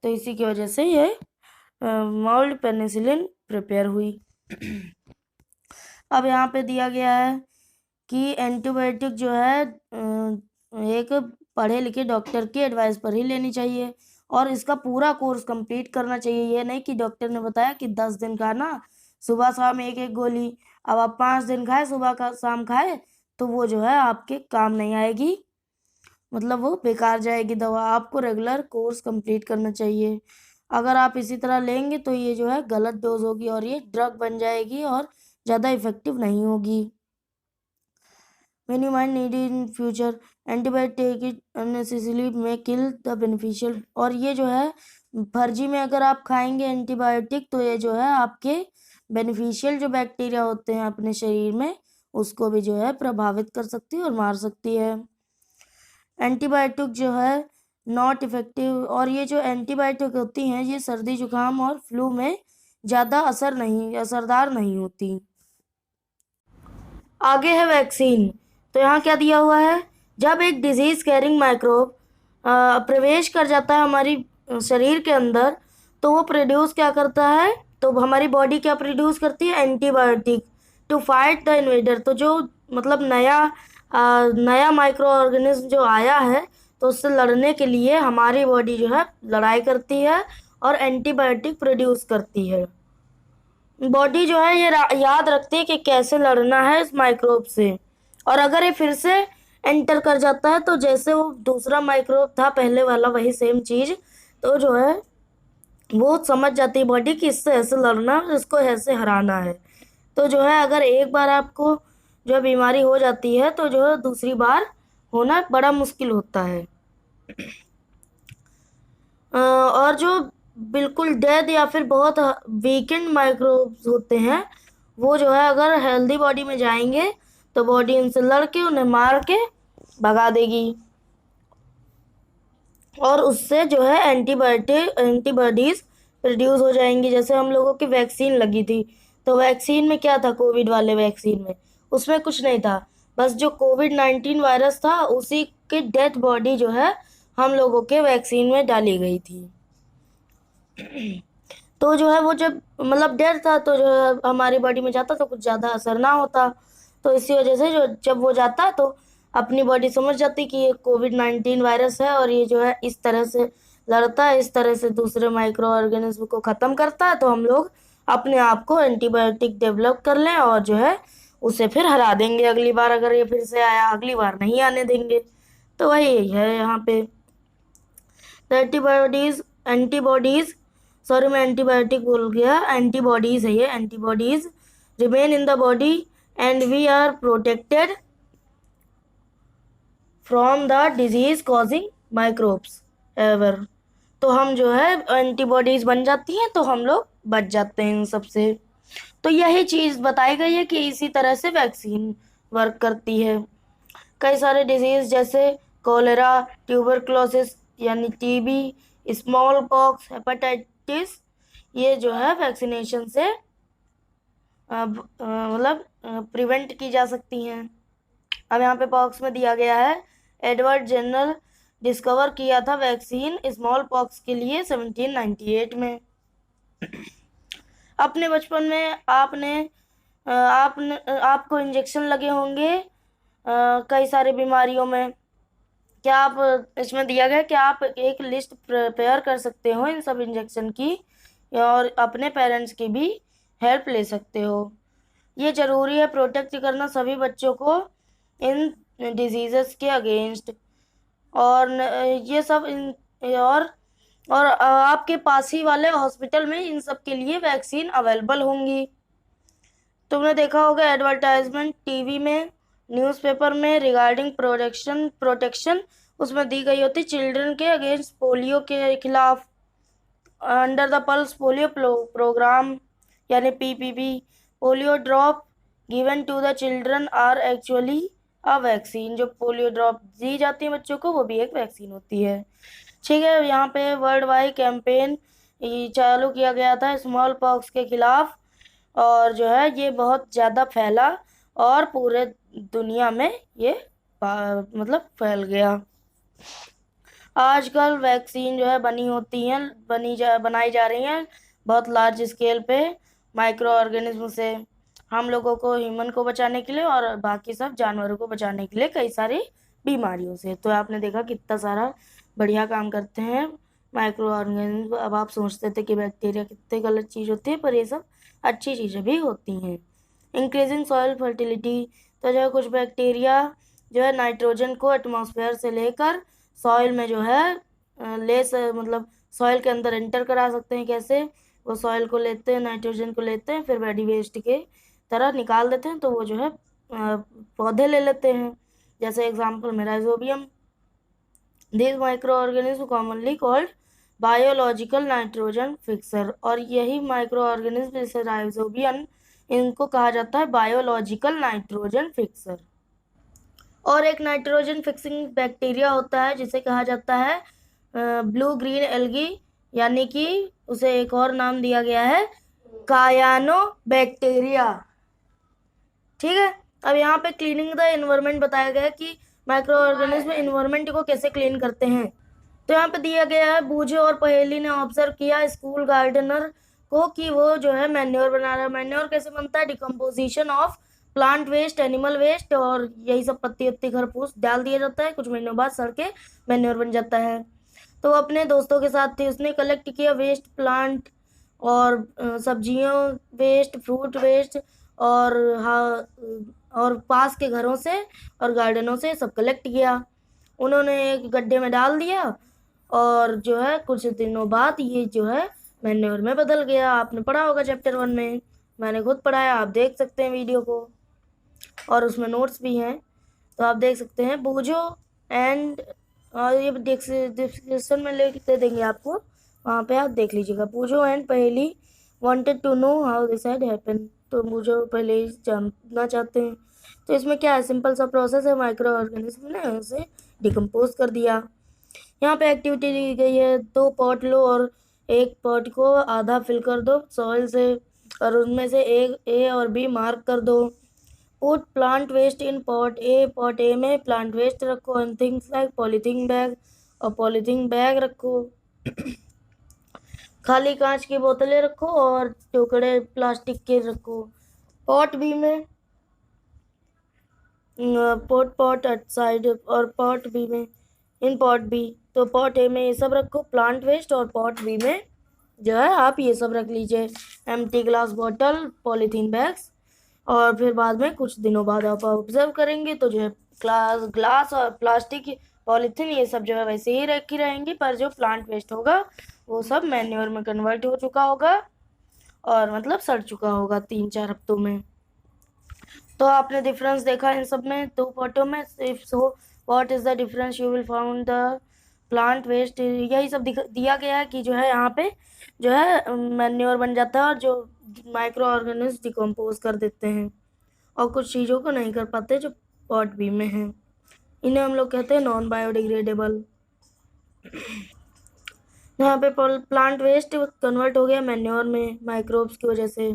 A: तो इसी की वजह से ये माउल्ड पेनिसिलिन प्रिपेयर हुई। अब यहाँ पे दिया गया है कि एंटीबायोटिक जो है एक पढ़े लिखे डॉक्टर की एडवाइस पर ही लेनी चाहिए और इसका पूरा कोर्स कंप्लीट करना चाहिए। ये नहीं कि डॉक्टर ने बताया कि 10 दिन खाना, सुबह शाम एक एक गोली, अब आप 5 दिन खाए, सुबह का शाम खाए, तो वो जो है आपके काम नहीं आएगी, मतलब वो बेकार जाएगी दवा। आपको रेगुलर कोर्स कंप्लीट करना चाहिए। अगर आप इसी तरह लेंगे तो ये जो है गलत डोज होगी और ये ड्रग बन जाएगी और ज़्यादा इफेक्टिव नहीं होगी। When you might need in future, antibiotic take it unnecessarily may kill the beneficial। और ये जो है फर्जी में अगर आप खाएंगे एंटीबायोटिक तो ये जो है आपके बेनिफिशियल जो बैक्टीरिया होते हैं अपने शरीर में उसको भी जो है प्रभावित कर सकती है और मार सकती है। एंटीबायोटिक जो है नॉट इफेक्टिव, और ये जो एंटीबायोटिक होती हैं ये सर्दी जुकाम और फ्लू में ज़्यादा असरदार नहीं होती। आगे है वैक्सीन। तो यहाँ क्या दिया हुआ है, जब एक डिजीज कैरिंग माइक्रोब प्रवेश कर जाता है हमारी शरीर के अंदर तो वो प्रोड्यूस क्या करता है, तो हमारी बॉडी क्या प्रोड्यूस करती है, antibiotic to fight the invader. तो जो मतलब नया माइक्रो ऑर्गेनिज्म जो आया है तो उससे लड़ने के लिए हमारी बॉडी जो है लड़ाई करती है और एंटीबायोटिक प्रोड्यूस करती है। बॉडी जो है ये याद रखती है कि कैसे लड़ना है इस माइक्रोब से, और अगर ये फिर से एंटर कर जाता है तो जैसे वो दूसरा माइक्रोब था पहले वाला वही सेम चीज़, तो जो है वो समझ जाती है बॉडी कि इससे ऐसे लड़ना, इसको ऐसे हराना है। तो जो है अगर एक बार आपको जो बीमारी हो जाती है तो जो है दूसरी बार होना बड़ा मुश्किल होता है। और जो बिल्कुल डेड या फिर बहुत वीकेंड माइक्रोब्स होते हैं वो जो है अगर हेल्दी बॉडी में जाएंगे तो बॉडी उनसे लड़ के उन्हें मार के भगा देगी और उससे जो है एंटीबॉडीज प्रोड्यूस हो जाएंगी। जैसे हम लोगों की वैक्सीन लगी थी तो वैक्सीन में क्या था, कोविड वाले वैक्सीन में उसमें कुछ नहीं था, बस जो कोविड-19 वायरस था उसी की डेड बॉडी जो है हम लोगों के वैक्सीन में डाली गई थी। तो जो है वो जब मतलब डेड था तो जो है हमारी बॉडी में जाता तो कुछ ज़्यादा असर ना होता, तो इसी वजह से जो जब वो जाता तो अपनी बॉडी समझ जाती कि ये कोविड-19 वायरस है और ये जो है इस तरह से लड़ता है, इस तरह से दूसरे माइक्रो ऑर्गेनिज्म को ख़त्म करता है, तो हम लोग अपने आप को एंटीबायोटिक डेवलप कर लें और जो है उसे फिर हरा देंगे अगली बार, अगर ये फिर से आया अगली बार नहीं आने देंगे। तो वही है यहाँ पे एंटीबॉडीज सॉरी मैं एंटीबायोटिक बोल गया, एंटीबॉडीज है ये, antibodies remain in the body and we are protected from the disease causing microbes ever. तो हम जो है एंटीबॉडीज बन जाती हैं तो हम लोग बच जाते हैं इन सबसे। तो यही चीज़ बताई गई है कि इसी तरह से वैक्सीन वर्क करती है। कई सारे डिजीज़ जैसे कोलेरा, ट्यूबरक्लोसिस यानी टीबी, स्मॉल पॉक्स, हेपेटाइटिस, ये जो है वैक्सीनेशन से मतलब प्रिवेंट की जा सकती हैं। अब यहाँ पे बॉक्स में दिया गया है एडवर्ड जेनर डिस्कवर किया था वैक्सीन स्मॉल पॉक्स के लिए 1798 में। अपने बचपन में आपको इंजेक्शन लगे होंगे कई सारी बीमारियों में। क्या आप इसमें दिया गया कि आप एक लिस्ट प्रिपेयर कर सकते हो इन सब इंजेक्शन की और अपने पेरेंट्स की भी हेल्प ले सकते हो। ये ज़रूरी है प्रोटेक्ट करना सभी बच्चों को इन डिजीज़ेस के अगेंस्ट, और ये सब और आपके पास ही वाले हॉस्पिटल में इन सब के लिए वैक्सीन अवेलेबल होंगी। तुमने देखा होगा एडवर्टाइजमेंट टीवी में, न्यूज़पेपर में रिगार्डिंग प्रोटेक्शन उसमें दी गई होती चिल्ड्रन के अगेंस्ट पोलियो के खिलाफ under the pulse polio programme यानी PPP. Polio drop given to the children are actually a vaccine. जो पोलियो ड्रॉप दी जाती है बच्चों को वो भी एक वैक्सीन होती है। ठीक है, यहाँ पे वर्ल्ड वाइड कैंपेन चालू किया गया था स्मॉल पॉक्स के खिलाफ और जो है ये बहुत ज़्यादा फैला और पूरे दुनिया में ये मतलब फैल गया। आजकल वैक्सीन जो है बनाई जा रही हैं बहुत लार्ज स्केल पे माइक्रो ऑर्गेनिज्म से। हम लोगों को, ह्यूमन को बचाने के लिए और बाकी सब जानवरों को बचाने के लिए कई सारी बीमारियों से। तो आपने देखा कितना सारा बढ़िया काम करते हैं माइक्रो ऑर्गेनिज्म। अब आप सोचते थे कि बैक्टीरिया कितने गलत चीज़ होती है, पर ये सब अच्छी चीज़ें भी होती हैं। इंक्रीजिंग सॉइल फर्टिलिटी, तो जो है कुछ बैक्टीरिया जो है नाइट्रोजन को एटमॉस्फेयर से लेकर सॉइल में जो है मतलब सॉइल के अंदर एंटर करा सकते हैं। कैसे? वो सॉइल को लेते हैं, नाइट्रोजन को लेते हैं, फिर बॉडी वेस्ट के तरह निकाल देते हैं, तो वो जो है पौधे ले लेते हैं। जैसे एग्जाम्पल में rhizobium. This micro organism commonly called biological nitrogen fixer, और यही माइक्रो ऑर्गेनिज्म जैसे राइजोबियम, इनको कहा जाता है बायोलॉजिकल नाइट्रोजन फिक्सर। और एक नाइट्रोजन फिक्सिंग बैक्टीरिया होता है जिसे कहा जाता है ब्लू ग्रीन एल्गी, यानी कि उसे एक और नाम दिया गया है कायानो बैक्टीरिया। ठीक है, अब यहाँ पे क्लीनिंग द एनवायरनमेंट बताया गया है कि माइक्रो ऑर्गेनिज्म एनवायरनमेंट को कैसे क्लीन करते हैं। तो यहाँ पे दिया गया है, बूझे और पहेली ने ऑब्जर्व किया स्कूल गार्डनर को कि वो जो है मैन्योर बना रहा है। मैन्योर कैसे बनता है? Decomposition of plant waste, animal waste और यही सब पत्ती उत्ती घर फूस डाल दिया जाता है, कुछ महीनों बाद सड़ के मैन्योर बन जाता है। तो वो अपने दोस्तों के साथ थे, उसने कलेक्ट किया वेस्ट प्लांट और सब्जियों वेस्ट, फ्रूट वेस्ट और और पास के घरों से और गार्डनों से सब कलेक्ट किया। उन्होंने एक गड्ढे में डाल दिया और जो है कुछ दिनों बाद ये जो है मैन्योर में बदल गया। आपने पढ़ा होगा चैप्टर 1 में, मैंने खुद पढ़ाया, आप देख सकते हैं वीडियो को और उसमें नोट्स भी हैं, तो आप देख सकते हैं। बूझो एंड, और ये डिस्क्रिप्शन में लिख दे देंगे आपको, वहाँ पे आप देख लीजिएगा। Boojho and Paheli wanted to know how this had happened, तो बूझो पहले ही जानना चाहते हैं। तो इसमें क्या है, सिंपल सा प्रोसेस है, माइक्रो ऑर्गेनिज्म ने उसे डिकम्पोज कर दिया। यहाँ पे एक्टिविटी दी गई है, 2 पॉट लो और एक पॉट को आधा फिल कर दो सॉइल से और उनमें से एक ए और बी मार्क कर दो। पुट प्लांट वेस्ट इन पॉट ए, पॉट ए में प्लांट वेस्ट रखो and things like polythene bag, और पॉलीथीन बैग रखो। खाली कांच की बोतलें रखो और टुकड़े प्लास्टिक के रखो। पॉट बी में पॉट साइड और पॉट बी में इन पॉट बी, तो पॉट ए में ये सब रखो प्लांट वेस्ट और पॉट बी में जो है आप ये सब रख लीजिए, empty glass bottle, polythene bags. और फिर बाद में कुछ दिनों बाद आप ऑब्जर्व करेंगे तो जो है ग्लास और प्लास्टिक, पॉलीथीन ये सब जो है वैसे ही रखी रहेंगी, पर जो प्लांट वेस्ट होगा वो सब मैन्योर में कन्वर्ट हो चुका होगा और मतलब सड़ चुका होगा 3-4 हफ्तों में। तो आपने डिफरेंस देखा इन सब में 2 पॉटों में। If so what is the difference, you will found the plant waste, यही सब दिया गया है कि जो है यहाँ पे जो है मैन्योर बन जाता है और जो माइक्रो ऑर्गेनिज्म डिकम्पोज कर देते हैं और कुछ चीज़ों को नहीं कर पाते जो पॉट बी में हैं। इन्हें हम लोग कहते हैं नॉन बायोडिग्रेडेबल। यहाँ पे प्लांट वेस्ट कन्वर्ट हो गया मैन्योर में माइक्रोब्स की वजह से,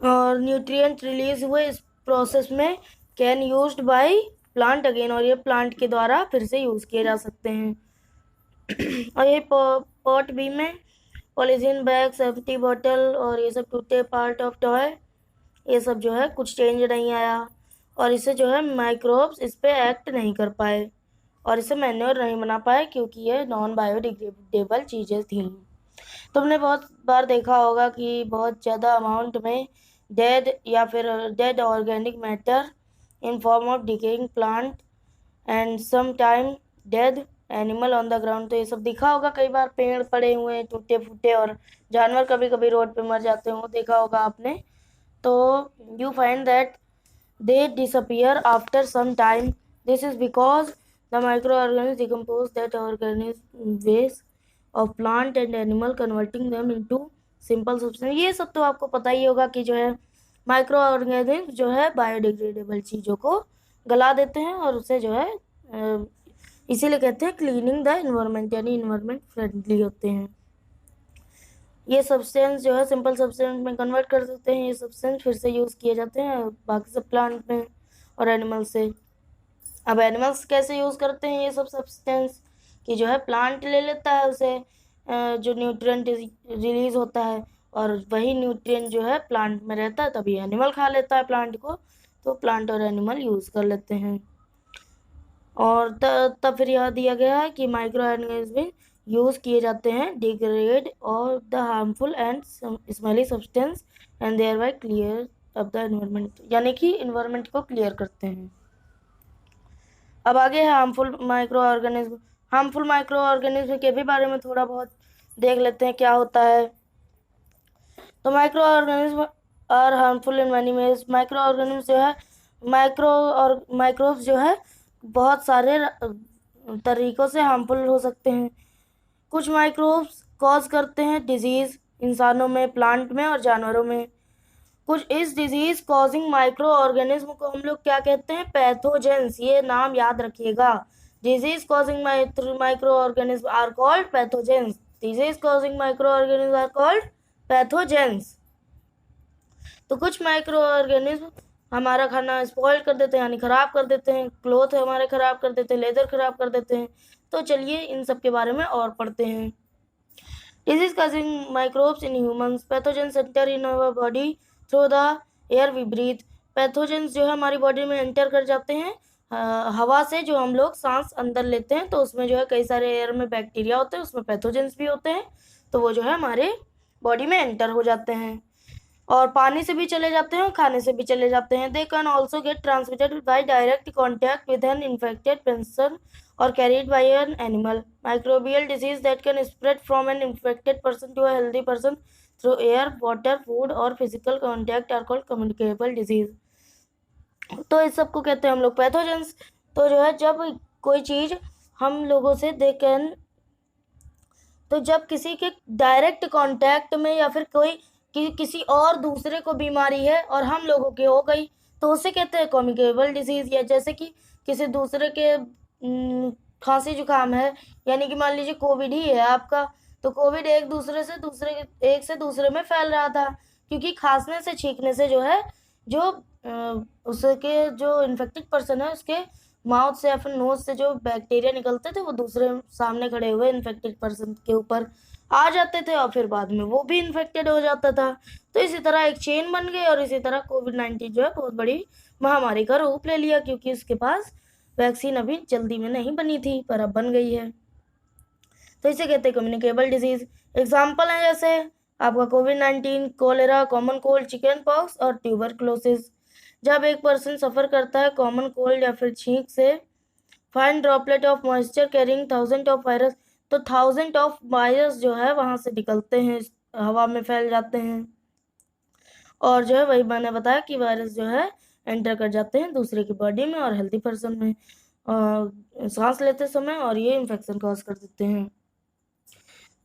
A: और न्यूट्रिएंट रिलीज हुए इस प्रोसेस में, can used by plant again, और ये प्लांट के द्वारा फिर से यूज़ किए जा सकते हैं। और ये पॉट बी में पॉलीथीन बैग, सेफ्टी बॉटल और ये सब टूटे पार्ट ऑफ टॉय, ये सब जो है कुछ चेंज नहीं आया और इससे जो है माइक्रोब्स इस पे एक्ट नहीं कर पाए और इसे मैन्योर नहीं बना पाए क्योंकि ये नॉन बायोडिग्रेडेबल चीज़ें थी। तुमने बहुत बार देखा होगा कि बहुत ज़्यादा अमाउंट में डेड या फिर dead organic matter in form of decaying plant and some time dead animal on the ground, तो ये सब दिखा होगा कई बार, पेड़ पड़े हुए हैं टूटे फूटे और जानवर कभी कभी रोड पे मर जाते हैं, वो देखा होगा आपने। तो you find that they disappear after some time. This is because the microorganisms decompose that organism waste of plant and animal, converting them into simple substance. ये सब तो आपको पता ही होगा कि जो है माइक्रो ऑर्गेनिज्म जो है बायोडिग्रेडेबल चीज़ों को गला देते हैं और उसे जो है इसीलिए कहते हैं क्लीनिंग द एनवायरनमेंट, यानी एनवायरनमेंट फ्रेंडली होते हैं। ये सब्सटेंस जो है सिंपल सब्सटेंस में कन्वर्ट कर सकते हैं, ये सब्सटेंस फिर से यूज़ किए जाते हैं बाकी सब प्लांट में और एनिमल से। अब एनिमल्स कैसे यूज़ करते हैं ये सब सब्सटेंस, कि जो है प्लांट ले लेता है उसे जो न्यूट्रिएंट रिलीज होता है और वही न्यूट्रिएंट जो है प्लांट में रहता है, तभी एनिमल खा लेता है प्लांट को, तो प्लांट और एनिमल यूज़ कर लेते हैं। और तब फिर यह दिया गया है कि माइक्रो ऑर्गेनिज्म यूज़ किए जाते हैं डिग्रेड और the harmful and smelly substance and thereby clear of the environment, यानी कि इन्वायरमेंट को क्लियर करते हैं। अब आगे है harmful micro organism. Harmful micro organism के भी बारे में थोड़ा बहुत देख लेते हैं क्या होता है। तो माइक्रो ऑर्गेनिज्म और harmful in many ways. Micro organism जो है माइक्रोब्स जो है बहुत सारे तरीक़ों से हार्मफुल हो सकते हैं। कुछ माइक्रोब्स कॉज करते हैं डिजीज़ इंसानों में, प्लांट में और जानवरों में। कुछ इस डिजीज़ कॉजिंग माइक्रो ऑर्गेनिज्म को हम लोग क्या कहते हैं? पैथोजेंस। ये नाम याद रखिएगा। Disease causing micro organism are called pathogens. Disease causing micro organism are called pathogens. तो कुछ माइक्रो ऑर्गेनिज्म हमारा खाना स्पॉइल कर देते हैं, यानी ख़राब कर देते हैं, क्लोथ हमारे ख़राब कर देते हैं, लेदर ख़राब कर देते हैं। तो चलिए इन सब के बारे में और पढ़ते हैं। Disease causing microbes in humans. Pathogens enter in our body through the air we breathe. Pathogens जो है हमारी बॉडी में एंटर कर जाते हैं हवा से, जो हम लोग सांस अंदर लेते हैं, तो उसमें जो है कई सारे एयर में बैक्टीरिया होते हैं, उसमें पैथोजेंस भी होते हैं, तो वो जो है हमारे बॉडी में एंटर हो जाते हैं। और पानी से भी चले जाते हैं और खाने से भी चले जाते हैं। They can also get transmitted by direct contact with an infected person और carried by an animal. Microbial disease that can spread from an infected person to a healthy person through air, water, food और physical contact are called communicable disease. तो इस सब को कहते हैं हम लोग पैथोजेंस। तो जो है जब कोई चीज़ हम लोगों से तो जब किसी के डायरेक्ट कांटेक्ट में या फिर किसी और दूसरे को बीमारी है और हम लोगों की हो गई, तो उसे कहते हैं कम्युनिकेबल डिजीज़। या जैसे कि किसी दूसरे के खांसी जुकाम है, यानी कि मान लीजिए कोविड ही है आपका, तो कोविड एक से दूसरे में फैल रहा था, क्योंकि खांसने से छींकने से जो है उसके जो इन्फेक्टेड पर्सन है उसके माउथ से या फिर नोज से जो बैक्टीरिया निकलते थे वो दूसरे सामने खड़े हुए इन्फेक्टेड पर्सन के ऊपर आ जाते थे और फिर बाद में वो भी इन्फेक्टेड हो जाता था। तो इसी तरह एक चेन बन गई और इसी तरह कोविड-19 जो है बहुत बड़ी महामारी का रूप ले लिया, क्योंकि उसके पास वैक्सीन अभी जल्दी में नहीं बनी थी, पर अब बन गई है। तो इसे कहते हैं कम्युनिकेबल डिजीज़। एग्जाम्पल है जैसे आपका कोविड-19, cholera, common cold, chicken pox और ट्यूबरक्लोसिस। जब एक पर्सन सफ़र करता है कॉमन कोल्ड या फिर छींक से, fine droplet of moisture carrying thousand of virus, तो थाउजेंड ऑफ वायरस जो है वहाँ से निकलते हैं, हवा में फैल जाते हैं, और जो है वही मैंने बताया कि वायरस जो है एंटर कर जाते हैं दूसरे की बॉडी में और हेल्दी पर्सन में सांस लेते समय, और ये इन्फेक्शन कॉज कर देते हैं।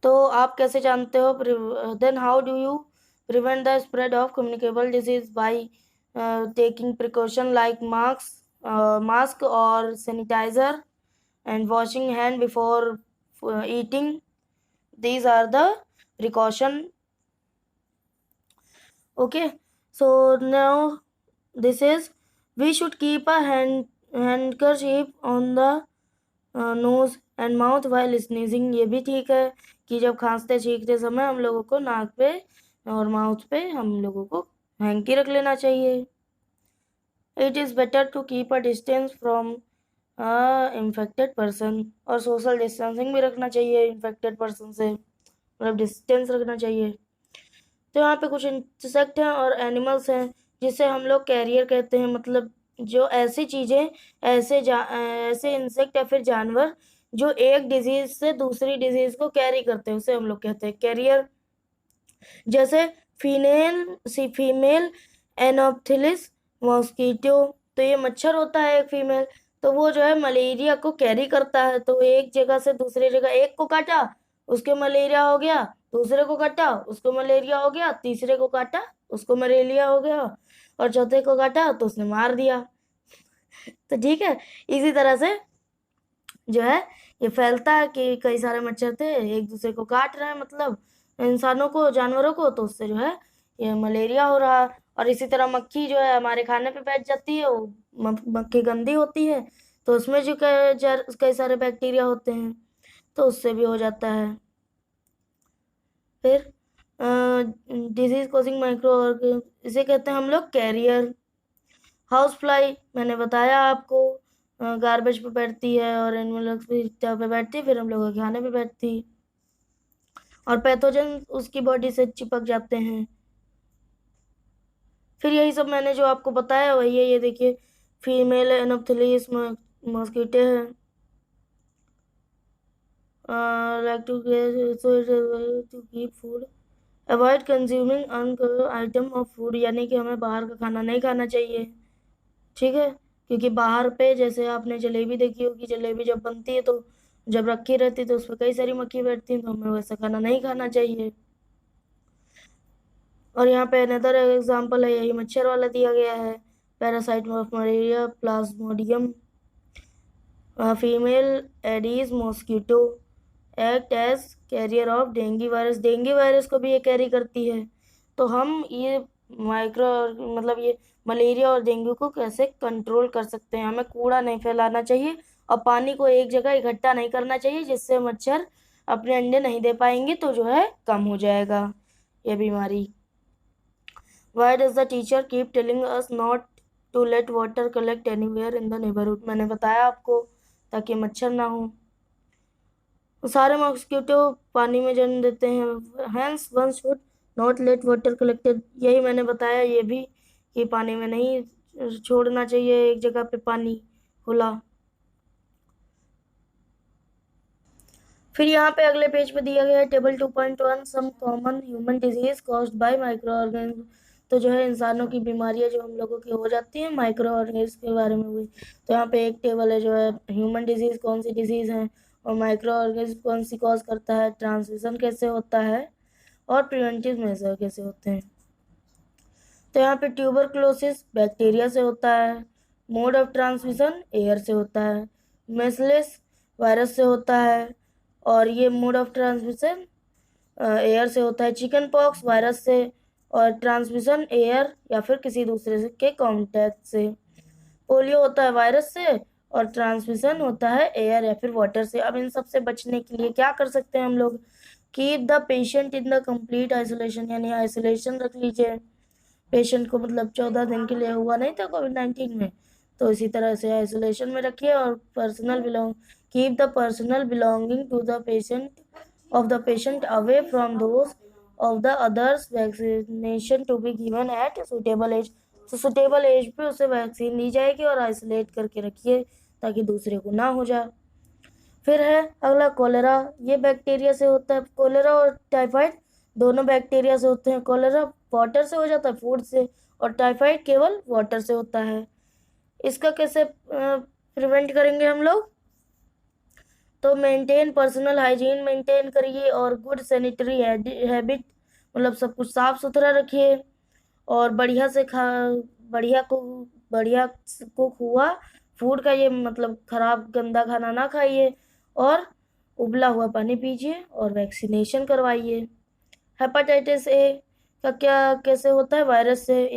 A: तो आप कैसे जानते हो? Then how do you prevent the spread of communicable disease? By taking precaution like mask or sanitizer and washing hand before eating. These are the precaution. Okay, so now this is, we should keep a handkerchief on the nose and mouth while sneezing. ये भी ठीक है कि जब खांसते छींकते समय हम लोगों को नाक पे और माउथ पे हम लोगों को हैंकी रख लेना चाहिए। It is better to keep a distance from infected person, और सोशल डिस्टेंसिंग भी रखना चाहिए इन्फेक्टेड पर्सन से, मतलब डिस्टेंस रखना चाहिए। तो यहाँ पे कुछ इंसेक्ट हैं और एनिमल्स हैं जिसे हम लोग कैरियर कहते हैं, मतलब जो ऐसी चीज़ें, ऐसे इंसेक्ट या फिर जानवर जो एक डिजीज़ से दूसरी डिजीज़ को कैरी करते हैं, उसे हम लोग कहते हैं कैरियर। जैसे फीमेल एनोप्थिलिस मॉस्किटो, तो ये मच्छर होता है एक फीमेल, तो वो जो है मलेरिया को कैरी करता है। तो एक जगह से दूसरी जगह, एक को काटा उसके मलेरिया हो गया, दूसरे को काटा उसको मलेरिया हो गया, तीसरे को काटा उसको मलेरिया हो गया, और चौथे को काटा तो उसने मार दिया। तो ठीक है, इसी तरह से जो है ये फैलता है कि कई सारे मच्छर थे एक दूसरे को काट रहे हैं, मतलब इंसानों को, जानवरों को, तो उससे जो है ये मलेरिया हो रहा है। और इसी तरह मक्खी जो है हमारे खाने पे बैठ जाती है, वो मक्खी गंदी होती है, तो उसमें जो कई सारे बैक्टीरिया होते हैं, तो उससे भी हो जाता है। फिर डिजीज कॉजिंग माइक्रो ऑर्गेनिज्म, इसे कहते हैं हम लोग कैरियर। हाउस फ्लाई मैंने बताया आपको, गार्बेज पे बैठती है और एनिमल पे बैठती है, फिर हम लोग के खाने पे बैठती है, और पैथोजन उसकी बॉडी से चिपक जाते हैं। फिर यही सब मैंने जो आपको बताया वही है, ये देखिए फीमेल एनोप्थिलीस मॉस्किटो है, like to keep food, avoid consuming an item of food, यानी कि हमें बाहर का खाना नहीं खाना चाहिए, ठीक है। क्योंकि बाहर पे जैसे आपने जलेबी देखी होगी, जलेबी जब बनती है तो जब रखी रहती है तो उस पर कई सारी मक्खी बैठती हैं, तो हमें वैसा खाना नहीं खाना चाहिए। और यहाँ पे अनदर एग्जाम्पल है, यही मच्छर वाला दिया गया है, parasite of malaria plasmodium, female aedes mosquito act as carrier of dengue virus, dengue virus को भी ये कैरी करती है। तो हम ये माइक्रो मतलब ये मलेरिया और डेंगू को कैसे कंट्रोल कर सकते हैं, हमें कूड़ा नहीं फैलाना चाहिए और पानी को एक जगह इकट्ठा नहीं करना चाहिए, जिससे मच्छर अपने अंडे नहीं दे पाएंगे, तो जो है कम हो जाएगा ये बीमारी। Why does the teacher keep telling us not to let water collect anywhere in the neighborhood? मैंने बताया आपको, ताकि मच्छर ना हो। सारे मॉस्किटो पानी में जन्म देते हैं, hence one should not let water collected, यही मैंने बताया ये भी, कि पानी में नहीं छोड़ना चाहिए एक जगह पे पानी खुला। फिर यहाँ पे अगले पेज पे दिया गया है table 2.1 some common human disease caused by micro organism. तो जो है इंसानों की बीमारियां जो हम लोगों की हो जाती हैं माइक्रो ऑर्गेनिज्म के बारे में हुई। तो यहाँ पे एक टेबल है जो है ह्यूमन डिजीज कौन सी डिजीज है और माइक्रो ऑर्गेनिज्म कौन सी कॉज करता है, ट्रांसमिशन कैसे होता है और प्रिवेंटिव मेजर कैसे होते हैं। तो यहाँ पे ट्यूबरक्लोसिस बैक्टीरिया से होता है, मोड ऑफ ट्रांसमिशन एयर से होता है, मेसलिस वायरस से होता है, और ये मोड ऑफ ट्रांसमिशन एयर से होता है, चिकन पॉक्स वायरस से, और ट्रांसमिशन एयर या फिर किसी दूसरे से के कांटेक्ट से। पोलियो होता है वायरस से और ट्रांसमिशन होता है एयर या फिर वाटर से। अब इन सब से बचने के लिए क्या कर सकते हैं हम लोग, keep the patient in the complete isolation, यानी आइसोलेशन रख लीजिए पेशेंट को, मतलब 14 दिन के लिए हुआ नहीं था कोविड-19 में, तो इसी तरह से आइसोलेशन में रखिए। और keep the personal belonging to the patient away from those of the others, vaccination to be given at suitable age, तो सुटेबल एज पे उसे वैक्सीन दी जाएगी और आइसोलेट करके रखिए ताकि दूसरे को ना हो जाए। फिर है अगला कोलेरा, ये बैक्टीरिया से होता है, कोलेरा और टाइफाइड दोनों बैक्टीरिया से होते हैं। कोलेरा वाटर से हो जाता है, फूड से, और टाइफाइड केवल वाटर से होता है। इसका कैसे प्रिवेंट करेंगे हम लोग, तो मेंटेन पर्सनल हाइजीन मेंटेन करिए और गुड सैनिटरी हैबिट, मतलब सब कुछ साफ सुथरा रखिए, और बढ़िया कुक हुआ फूड का, ये मतलब खराब गंदा खाना ना खाइए, और उबला हुआ पानी पीजिए और वैक्सीनेशन करवाइए। हेपेटाइटिस ए का क्या कैसे होता है, वायरस से,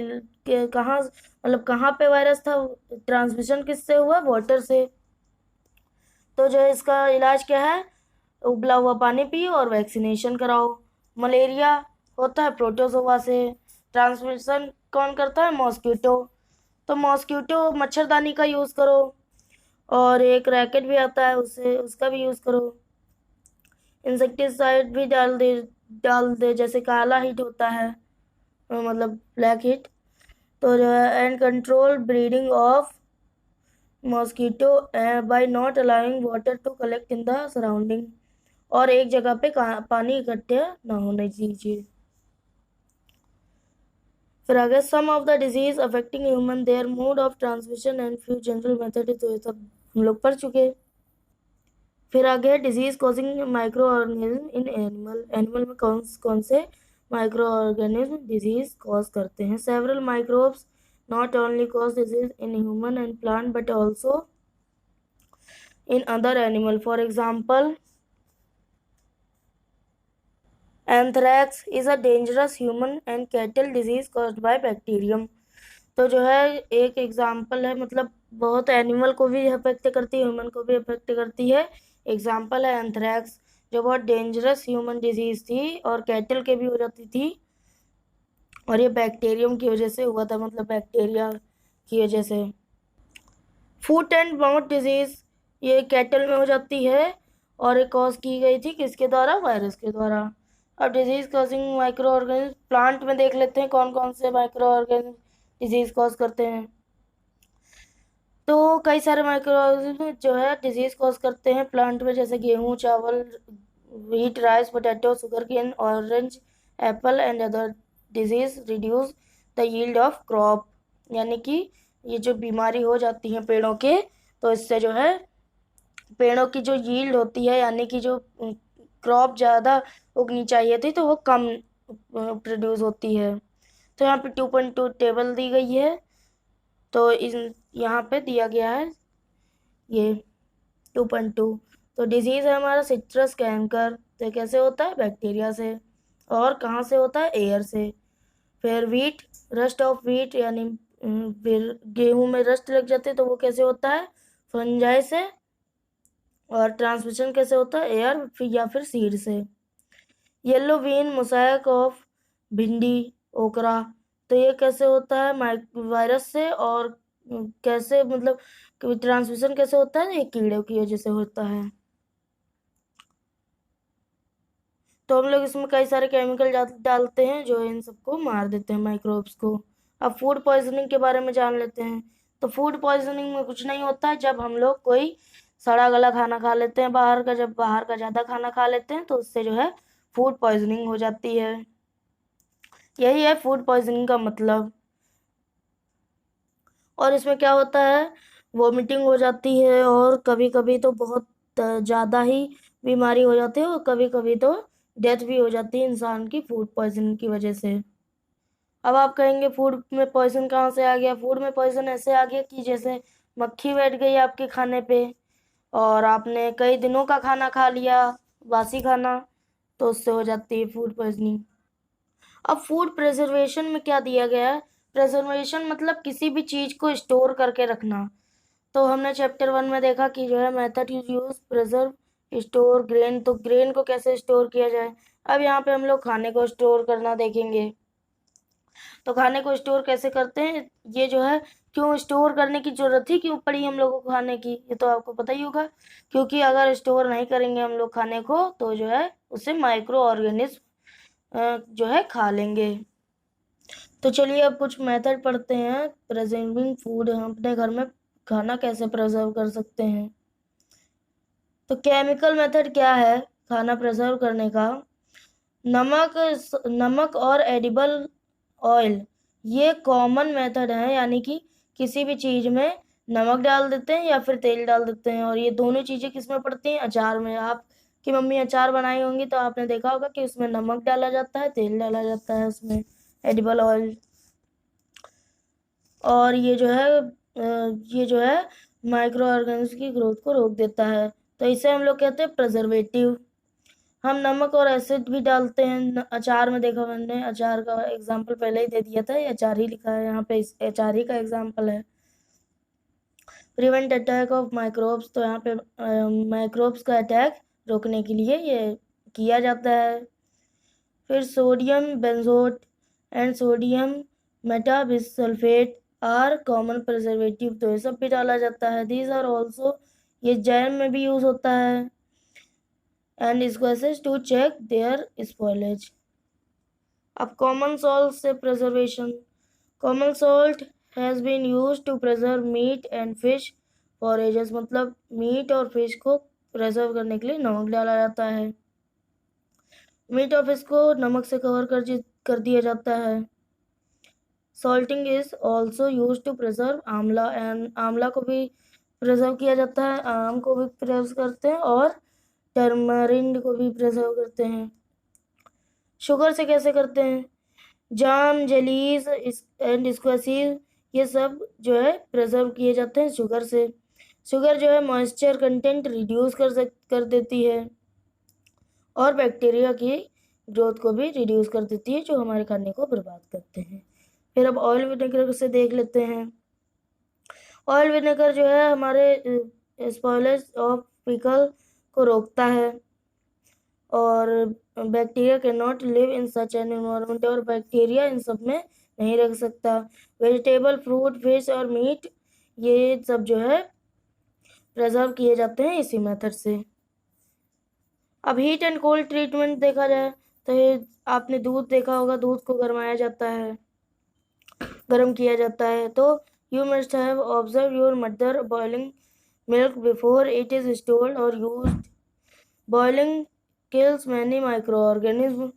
A: कहाँ मतलब कहाँ पे वायरस था, ट्रांसमिशन किससे हुआ, वाटर से। तो जो है इसका इलाज क्या है, उबला हुआ पानी पियो और वैक्सीनेशन कराओ। मलेरिया होता है प्रोटोजोआ से, ट्रांसमिशन कौन करता है, मॉस्किटो, तो मॉस्किटो मच्छरदानी का यूज़ करो, और एक रैकेट भी आता है उसका भी यूज़ करो। इंसेक्टिसाइड भी डाल दे जैसे काला हिट होता है, मतलब ब्लैक हिट, तो जो है and control breeding of mosquito by not allowing water to collect in the surrounding, और एक जगह पे पानी इकट्ठे ना होने दीजिए। फिर आगे some of the disease affecting human, their mode of transmission and few general method, तो ये सब हम लोग पढ़ चुके। फिर आगे disease causing micro organism in animal में कौन से माइक्रो ऑर्गेनिज्म डिजीज कॉज करते हैं। Several microbes not only cause disease in human and plant but also in other animal, for example anthrax is a dangerous human and cattle disease caused by bacterium. तो जो है एक example है, मतलब बहुत animal को भी अफेक्ट करती है, ह्यूमन को भी अफेक्ट करती है। एग्जाम्पल है एंथ्रैक्स, जो बहुत डेंजरस ह्यूमन डिजीज थी और कैटल के भी हो जाती थी, और ये बैक्टीरियम की वजह से हुआ था, मतलब बैक्टीरिया की वजह से। फुट एंड माउथ डिजीज ये कैटल में हो जाती है और ये कॉज की गई थी किसके द्वारा? वायरस के द्वारा। अब disease causing micro organism, plant में देख लेते हैं कौन कौन से माइक्रो ऑर्गेनिज्म डिजीज कॉज करते हैं। तो कई सारे माइक्रो ऑर्गेनिज्म जो है डिजीज कॉज करते हैं प्लांट में, जैसे गेहूं, चावल, wheat, rice, potato, sugar cane, orange, apple and other disease reduce the yield of crop. यानी कि ये जो बीमारी हो जाती है पेड़ों के, तो इससे जो है पेड़ों की जो यील्ड होती है, यानी कि जो क्रॉप ज़्यादा उगनी चाहिए थी तो वो कम प्रोड्यूस होती है। तो यहाँ पे 2.2 टेबल दी गई है, तो इस यहाँ पे दिया गया है ये 2.2। तो डिजीज़ है हमारा सिट्रस कैंकर, तो कैसे होता है? बैक्टीरिया से। और कहाँ से होता है? एयर से। फिर वीट, रस्ट ऑफ वीट, यानी फिर गेहूं में रस्ट लग जाते तो वो कैसे होता है? फंजाई से। और ट्रांसमिशन कैसे होता है? एयर या फिर सीड से। येलो वीन मोसैक ऑफ भिंडी, ओकरा, तो ये कैसे होता है? वायरस से। और कैसे, मतलब ट्रांसमिशन कैसे होता है? ये कीड़ों की वजह से होता है। तो हम लोग इसमें कई सारे केमिकल डालते हैं जो इन सबको मार देते हैं, माइक्रोब्स को। अब फूड पॉइजनिंग के बारे में जान लेते हैं। तो फूड पॉइजनिंग में कुछ नहीं होता है, जब हम लोग कोई सड़ा गला खाना खा लेते हैं बाहर का, जब बाहर का ज़्यादा खाना खा लेते हैं तो उससे जो है फूड पॉइजनिंग हो जाती है। यही है फूड पॉइजनिंग का मतलब। और इसमें क्या होता है? वोमिटिंग हो जाती है, और कभी कभी तो बहुत ज़्यादा ही बीमारी हो जाती है, और कभी कभी तो डेथ भी हो जाती है इंसान की फूड पॉइजनिंग की वजह से। अब आप कहेंगे फूड में पॉइजन कहाँ से आ गया? फूड में पॉइजन ऐसे आ गया कि जैसे मक्खी बैठ गई आपके खाने पे, और आपने कई दिनों का खाना खा लिया, बासी खाना, तो उससे हो जाती है फूड पॉइजनिंग। अब फूड प्रिजर्वेशन में क्या दिया गया है? प्रिजर्वेशन मतलब किसी भी चीज को स्टोर करके रखना। तो हमने चैप्टर 1 में देखा कि जो है method use preserve store grain, तो ग्रेन को कैसे स्टोर किया जाए। अब यहाँ पे हम लोग खाने को स्टोर करना देखेंगे। तो खाने को स्टोर कैसे करते हैं, ये जो है क्यों स्टोर करने की जरूरत ही क्यों पड़ी हम लोगों को खाने की, ये तो आपको पता ही होगा। क्योंकि अगर स्टोर नहीं करेंगे हम लोग खाने को तो जो है उससे माइक्रो ऑर्गेनिज्म जो है खा लेंगे। तो चलिए अब कुछ मेथड पढ़ते हैं प्रिजर्विंग फूड, हम अपने घर में खाना कैसे प्रिजर्व कर सकते हैं। तो केमिकल मेथड क्या है खाना प्रिजर्व करने का? नमक नमक और एडिबल ऑयल ये कॉमन मेथड है, यानी कि किसी भी चीज में नमक डाल देते हैं या फिर तेल डाल देते हैं, और ये दोनों चीजें किस में पड़ती हैं? अचार में। आपकी मम्मी अचार बनाई होंगी तो आपने देखा होगा कि उसमें नमक डाला जाता है, तेल डाला जाता है उसमें, एडिबल ऑयल। और ये जो है माइक्रो ऑर्गेनिज्म की ग्रोथ को रोक देता है, तो इसे हम लोग कहते हैं प्रिजर्वेटिव। हम नमक और एसिड भी डालते हैं अचार में, देखा मैंने अचार का एग्जाम्पल पहले ही दे दिया था, ये अचार ही लिखा है यहाँ पे, इस अचार ही का एग्जाम्पल है। प्रिवेंट अटैक ऑफ माइक्रोब्स, तो यहाँ पे माइक्रोब्स का अटैक रोकने के लिए ये किया जाता है। फिर sodium benzoate and sodium metabisulphite are common preservative, तो ये सब भी डाला जाता है। दीज आर ऑल्सो, ये जैम में भी यूज होता है, and squashes to check their spoilage. अब कॉमन सॉल्ट से preservation. Common salt has been use to preserve meat and fish for ages, मतलब मीट और फिश को प्रिजर्व करने के लिए नमक डाला जाता है। मीट और फिश को नमक से कवर कर दिया जाता है। Salting is also use to preserve amla, and आंवला को भी प्रिजर्व किया जाता है, आम को भी प्रिजर्व करते हैं, और टर्मरिंड को भी प्रिजर्व करते हैं। शुगर से कैसे करते हैं? जाम, जेलीज एंड स्क्वेसीज, ये सब जो है प्रिजर्व किए जाते हैं शुगर से। शुगर जो है मॉइस्चर कंटेंट रिड्यूस कर देती है, और बैक्टीरिया की ग्रोथ को भी रिड्यूस कर देती है, जो हमारे खाने को बर्बाद करते हैं। फिर अब ऑयल विनेगर से देख लेते हैं। ऑयल विनेगर जो है हमारे स्पॉइलेज ऑफ पिकल को रोकता है। और bacteria can not live in such an environment, और बैक्टीरिया इन सब में नहीं रह सकता। वेजिटेबल, फ्रूट, फिश और मीट ये सब जो है प्रिजर्व किए जाते हैं इसी मेथड से। अब हीट एंड कोल्ड ट्रीटमेंट देखा जाए तो ये आपने दूध देखा होगा, दूध को गरमाया जाता है, गर्म किया जाता है। तो you must have observe your mother boiling milk before it is stored और used. Boiling kills many microorganisms.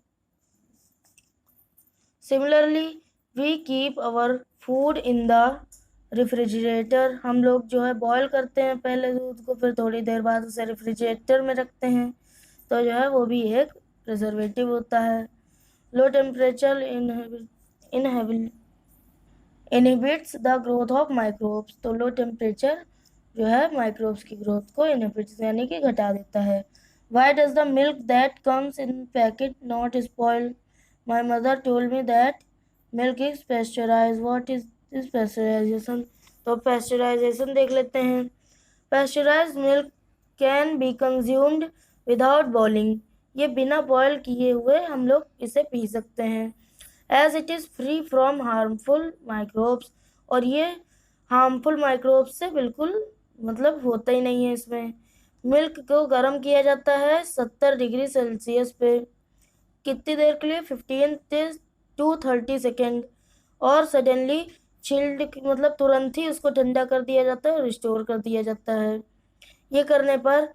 A: Similarly, we keep our food in the refrigerator. हम लोग जो है बॉयल करते हैं पहले दूध को, फिर थोड़ी देर बाद उसे रेफ्रिजरेटर में रखते हैं, तो जो है वो भी एक प्रिजर्वेटिव होता है। Low temperature inhibits the growth of microbes. तो लो टेम्परेचर जो है माइक्रोब्स की ग्रोथ को इनहिबिट्स यानी कि घटा देता है। Why does the milk that comes in packet not spoil? My mother told me that milk is pasteurized. What is this pasteurization? तो pasteurization देख लेते हैं। Pasteurized milk can be consumed without boiling. ये बिना बॉयल किए हुए हम लोग इसे पी सकते हैं। As it is free from harmful microbes, और ये harmful microbes से बिल्कुल मतलब होता ही नहीं है इसमें। मिल्क को गर्म किया जाता है 70 डिग्री सेल्सियस पे, कितनी देर के लिए? 15 to 30 सेकेंड, और सडनली चिल्ड मतलब तुरंत ही उसको ठंडा कर दिया जाता है और स्टोर कर दिया जाता है। ये करने पर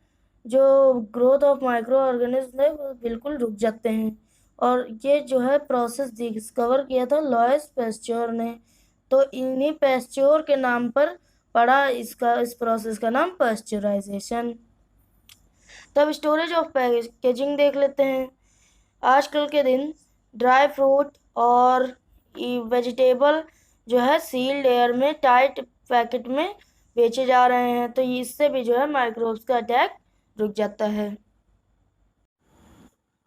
A: जो ग्रोथ ऑफ माइक्रो ऑर्गेनिज्म है वो बिल्कुल रुक जाते हैं। और ये जो है प्रोसेस डिस्कवर किया था लॉयस पेस्च्योर ने। तो इन्हीं पेस्च्योर के नाम पर पड़ा इस प्रोसेस का नाम पेस्चराइजेशन। तब स्टोरेज ऑफ पैकेजिंग देख लेते हैं। आजकल के दिन ड्राई फ्रूट और वेजिटेबल जो है सील्ड एयर में टाइट पैकेट में बेचे जा रहे हैं, तो इससे भी जो है माइक्रोब्स का अटैक रुक जाता है।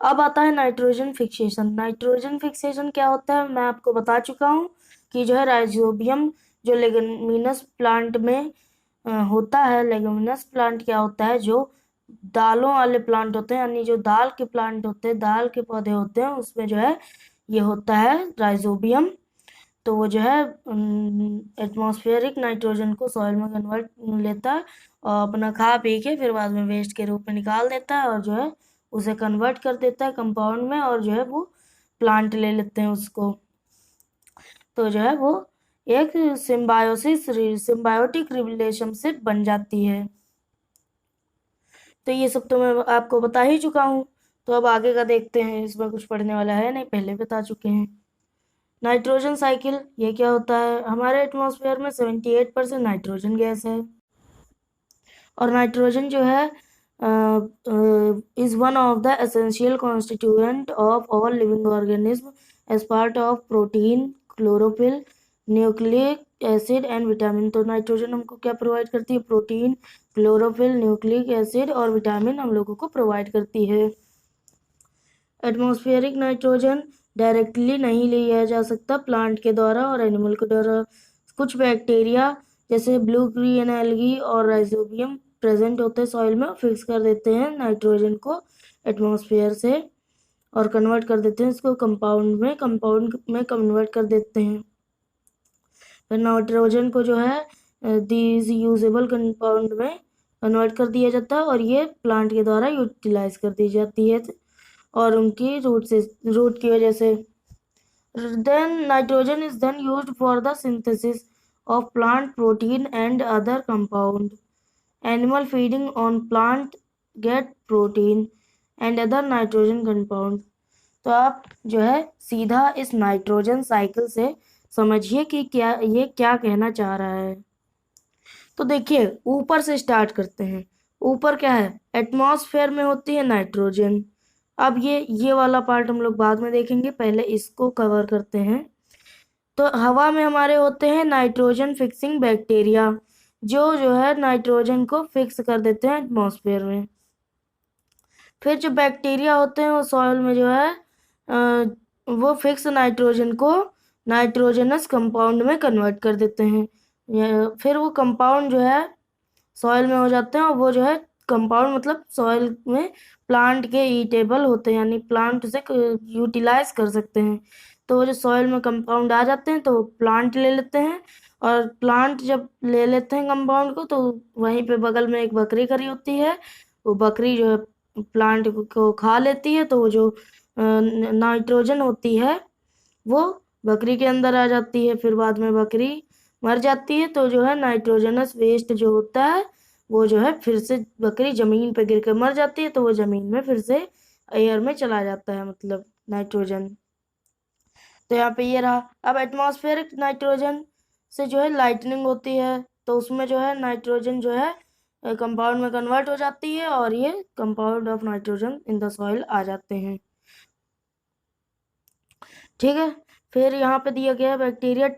A: अब आता है नाइट्रोजन फिक्सेशन। नाइट्रोजन फिक्सेशन क्या होता है मैं आपको बता चुका हूँ कि जो है राइजोबियम जो लेगुमिनस प्लांट में होता है। लेगुमिनस प्लांट क्या होता है? जो दालों वाले प्लांट होते हैं, यानी जो दाल के प्लांट होते हैं, दाल के पौधे होते हैं, उसमें जो है ये होता है राइजोबियम। तो वो जो है एटमॉस्फेरिक नाइट्रोजन को सॉइल में कन्वर्ट लेता है और अपना खा पी के फिर बाद में वेस्ट के रूप में निकाल देता है और जो है उसे कन्वर्ट कर देता है कंपाउंड में, और जो है वो प्लांट ले लेते हैं उसको। तो जो है वो एक सिम्बायोटिक रिलेशनशिप बन जाती है। तो ये सब तो मैं आपको बता ही चुका हूँ। तो अब आगे का देखते हैं, इसमें कुछ पढ़ने वाला है नहीं, पहले बता चुके हैं। नाइट्रोजन साइकिल ये क्या होता है? हमारे एटमॉस्फेयर में 78% नाइट्रोजन गैस है, और नाइट्रोजन जो है is one of the essential constituent of all living organism as part of protein, chlorophyll, nucleic acid and vitamin। तो नाइट्रोजन हमको क्या प्रोवाइड करती है? प्रोटीन, क्लोरोफिल, न्यूक्लिक एसिड और विटामिन हम लोगों को प्रोवाइड करती है। एटमॉस्फेरिक नाइट्रोजन डायरेक्टली नहीं लिया जा सकता प्लांट के द्वारा और एनिमल के द्वारा। कुछ बैक्टीरिया जैसे ब्लू ग्रीन एल्गी और राइजोबियम प्रेजेंट होते हैं सॉइल में, फिक्स कर देते हैं नाइट्रोजन को एटमॉस्फेयर से और कन्वर्ट कर देते हैं इसको कंपाउंड में कन्वर्ट कर देते हैं। फिर नाइट्रोजन को जो है दीज यूजेबल कंपाउंड में कन्वर्ट कर दिया जाता है और ये प्लांट के द्वारा यूटिलाइज कर दी जाती है और उनकी रूट की वजह से। Then nitrogen is then used for the synthesis of plant protein and other compound. Animal feeding on plant get protein and other nitrogen compound। तो आप जो है सीधा इस नाइट्रोजन साइकिल से समझिए कि ये क्या कहना चाह रहा है। तो देखिए ऊपर से स्टार्ट करते हैं। ऊपर क्या है? एटमॉस्फेयर में होती है नाइट्रोजन। अब ये वाला पार्ट हम लोग बाद में देखेंगे, पहले इसको कवर करते हैं। तो हवा में हमारे होते हैं नाइट्रोजन फिक्सिंग बैक्टीरिया, जो है नाइट्रोजन को फिक्स कर देते हैं एटमॉस्फेयर में। फिर जो बैक्टीरिया होते हैं वो सॉइल में जो है वो फिक्स नाइट्रोजन को नाइट्रोजनस कंपाउंड में कन्वर्ट कर देते हैं। फिर वो कंपाउंड जो है सॉइल में हो जाते हैं और वो जो है कंपाउंड मतलब सॉइल में प्लांट के ईटेबल होते हैं, यानी प्लांट उसे यूटिलाइज कर सकते हैं। तो वो जो सॉइल में कंपाउंड आ जाते हैं तो वो प्लांट ले लेते हैं, और प्लांट जब ले लेते हैं कंपाउंड को तो वहीं पे बगल में एक बकरी खड़ी होती है। वो बकरी जो है प्लांट को खा लेती है, तो वो जो नाइट्रोजन होती है वो बकरी के अंदर आ जाती है। फिर बाद में बकरी मर जाती है, तो जो है नाइट्रोजनस वेस्ट जो होता है वो जो है फिर से बकरी जमीन पे गिर कर मर जाती है, तो वो जमीन में फिर से एयर में चला जाता है, मतलब नाइट्रोजन। तो यहाँ पे ये रहा। अब एटमॉस्फेरिक नाइट्रोजन से जो है लाइटनिंग होती है, तो उसमें जो है नाइट्रोजन जो है कंपाउंड में कन्वर्ट हो जाती है, और ये compound of nitrogen in the soil आ जाते हैं। ठीक है। फिर यहाँ पे दिया गया है बैक्टीरिया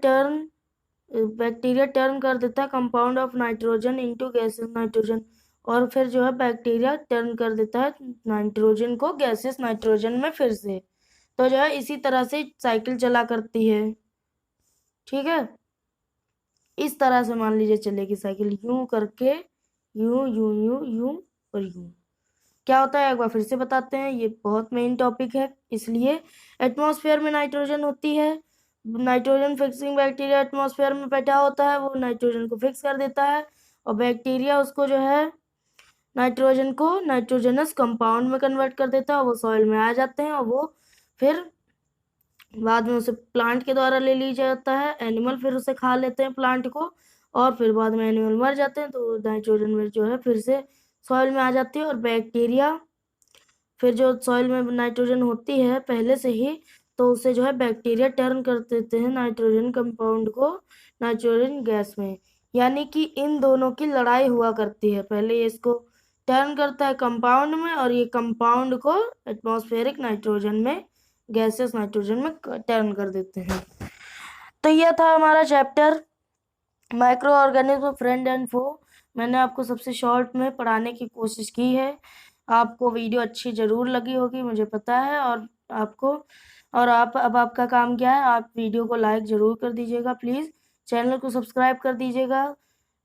A: टर्न कर देता है compound of nitrogen into gases nitrogen, और फिर जो है बैक्टीरिया टर्न कर देता है नाइट्रोजन को गैसेस नाइट्रोजन में फिर से। तो जो है इसी तरह से साइकिल चला करती है। ठीक है, इस तरह से मान लीजिए चलेगी साइकिल, यूं करके, यूं यूं यूं यूं और यूं। क्या होता है एक बार फिर से बताते हैं, ये बहुत मेन टॉपिक है। इसलिए एटमॉस्फेयर में नाइट्रोजन होती है, नाइट्रोजन फिक्सिंग बैक्टीरिया एटमॉस्फेयर में बैठा होता है, वो नाइट्रोजन को फिक्स कर देता है, और बैक्टीरिया उसको जो है नाइट्रोजन को नाइट्रोजनस कंपाउंड में कन्वर्ट कर देता है, वो सॉइल में आ जाते हैं, और वो फिर बाद में उसे प्लांट के द्वारा ले लिया जाता है। एनिमल फिर उसे खा लेते हैं प्लांट को, और फिर बाद में एनिमल मर जाते हैं, तो नाइट्रोजन में जो है फिर से सॉइल में आ जाती है। और बैक्टीरिया फिर जो सॉइल में नाइट्रोजन होती है पहले से ही, तो उसे जो है बैक्टीरिया टर्न कर देते हैं नाइट्रोजन कंपाउंड को नाइट्रोजन गैस में। यानी कि इन दोनों की लड़ाई हुआ करती है, पहले ये इसको टर्न करता है कंपाउंड में, और ये कंपाउंड को एटमॉस्फेरिक नाइट्रोजन में, गैसेस नाइट्रोजन में टर्न कर देते हैं। तो यह था हमारा chapter micro organism friend and foe. मैंने आपको सबसे शॉर्ट में पढ़ाने की कोशिश की है। आपको वीडियो अच्छी ज़रूर लगी होगी, मुझे पता है। और आपको अब आपका काम क्या है, आप वीडियो को लाइक ज़रूर कर दीजिएगा, प्लीज़ चैनल को सब्सक्राइब कर दीजिएगा,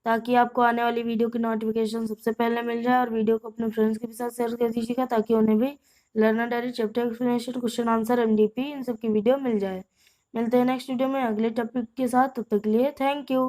A: ताकि आपको आने वाली वीडियो की नोटिफिकेशन सबसे पहले मिल जाए। और वीडियो को अपने फ्रेंड्स के साथ शेयर कर दीजिएगा, ताकि उन्हें भी learner diary, chapter explanation, question answer, MDP इन सब की वीडियो मिल जाए। मिलते हैं नेक्स्ट वीडियो में अगले टॉपिक के साथ, तब तक के लिए थैंक यू।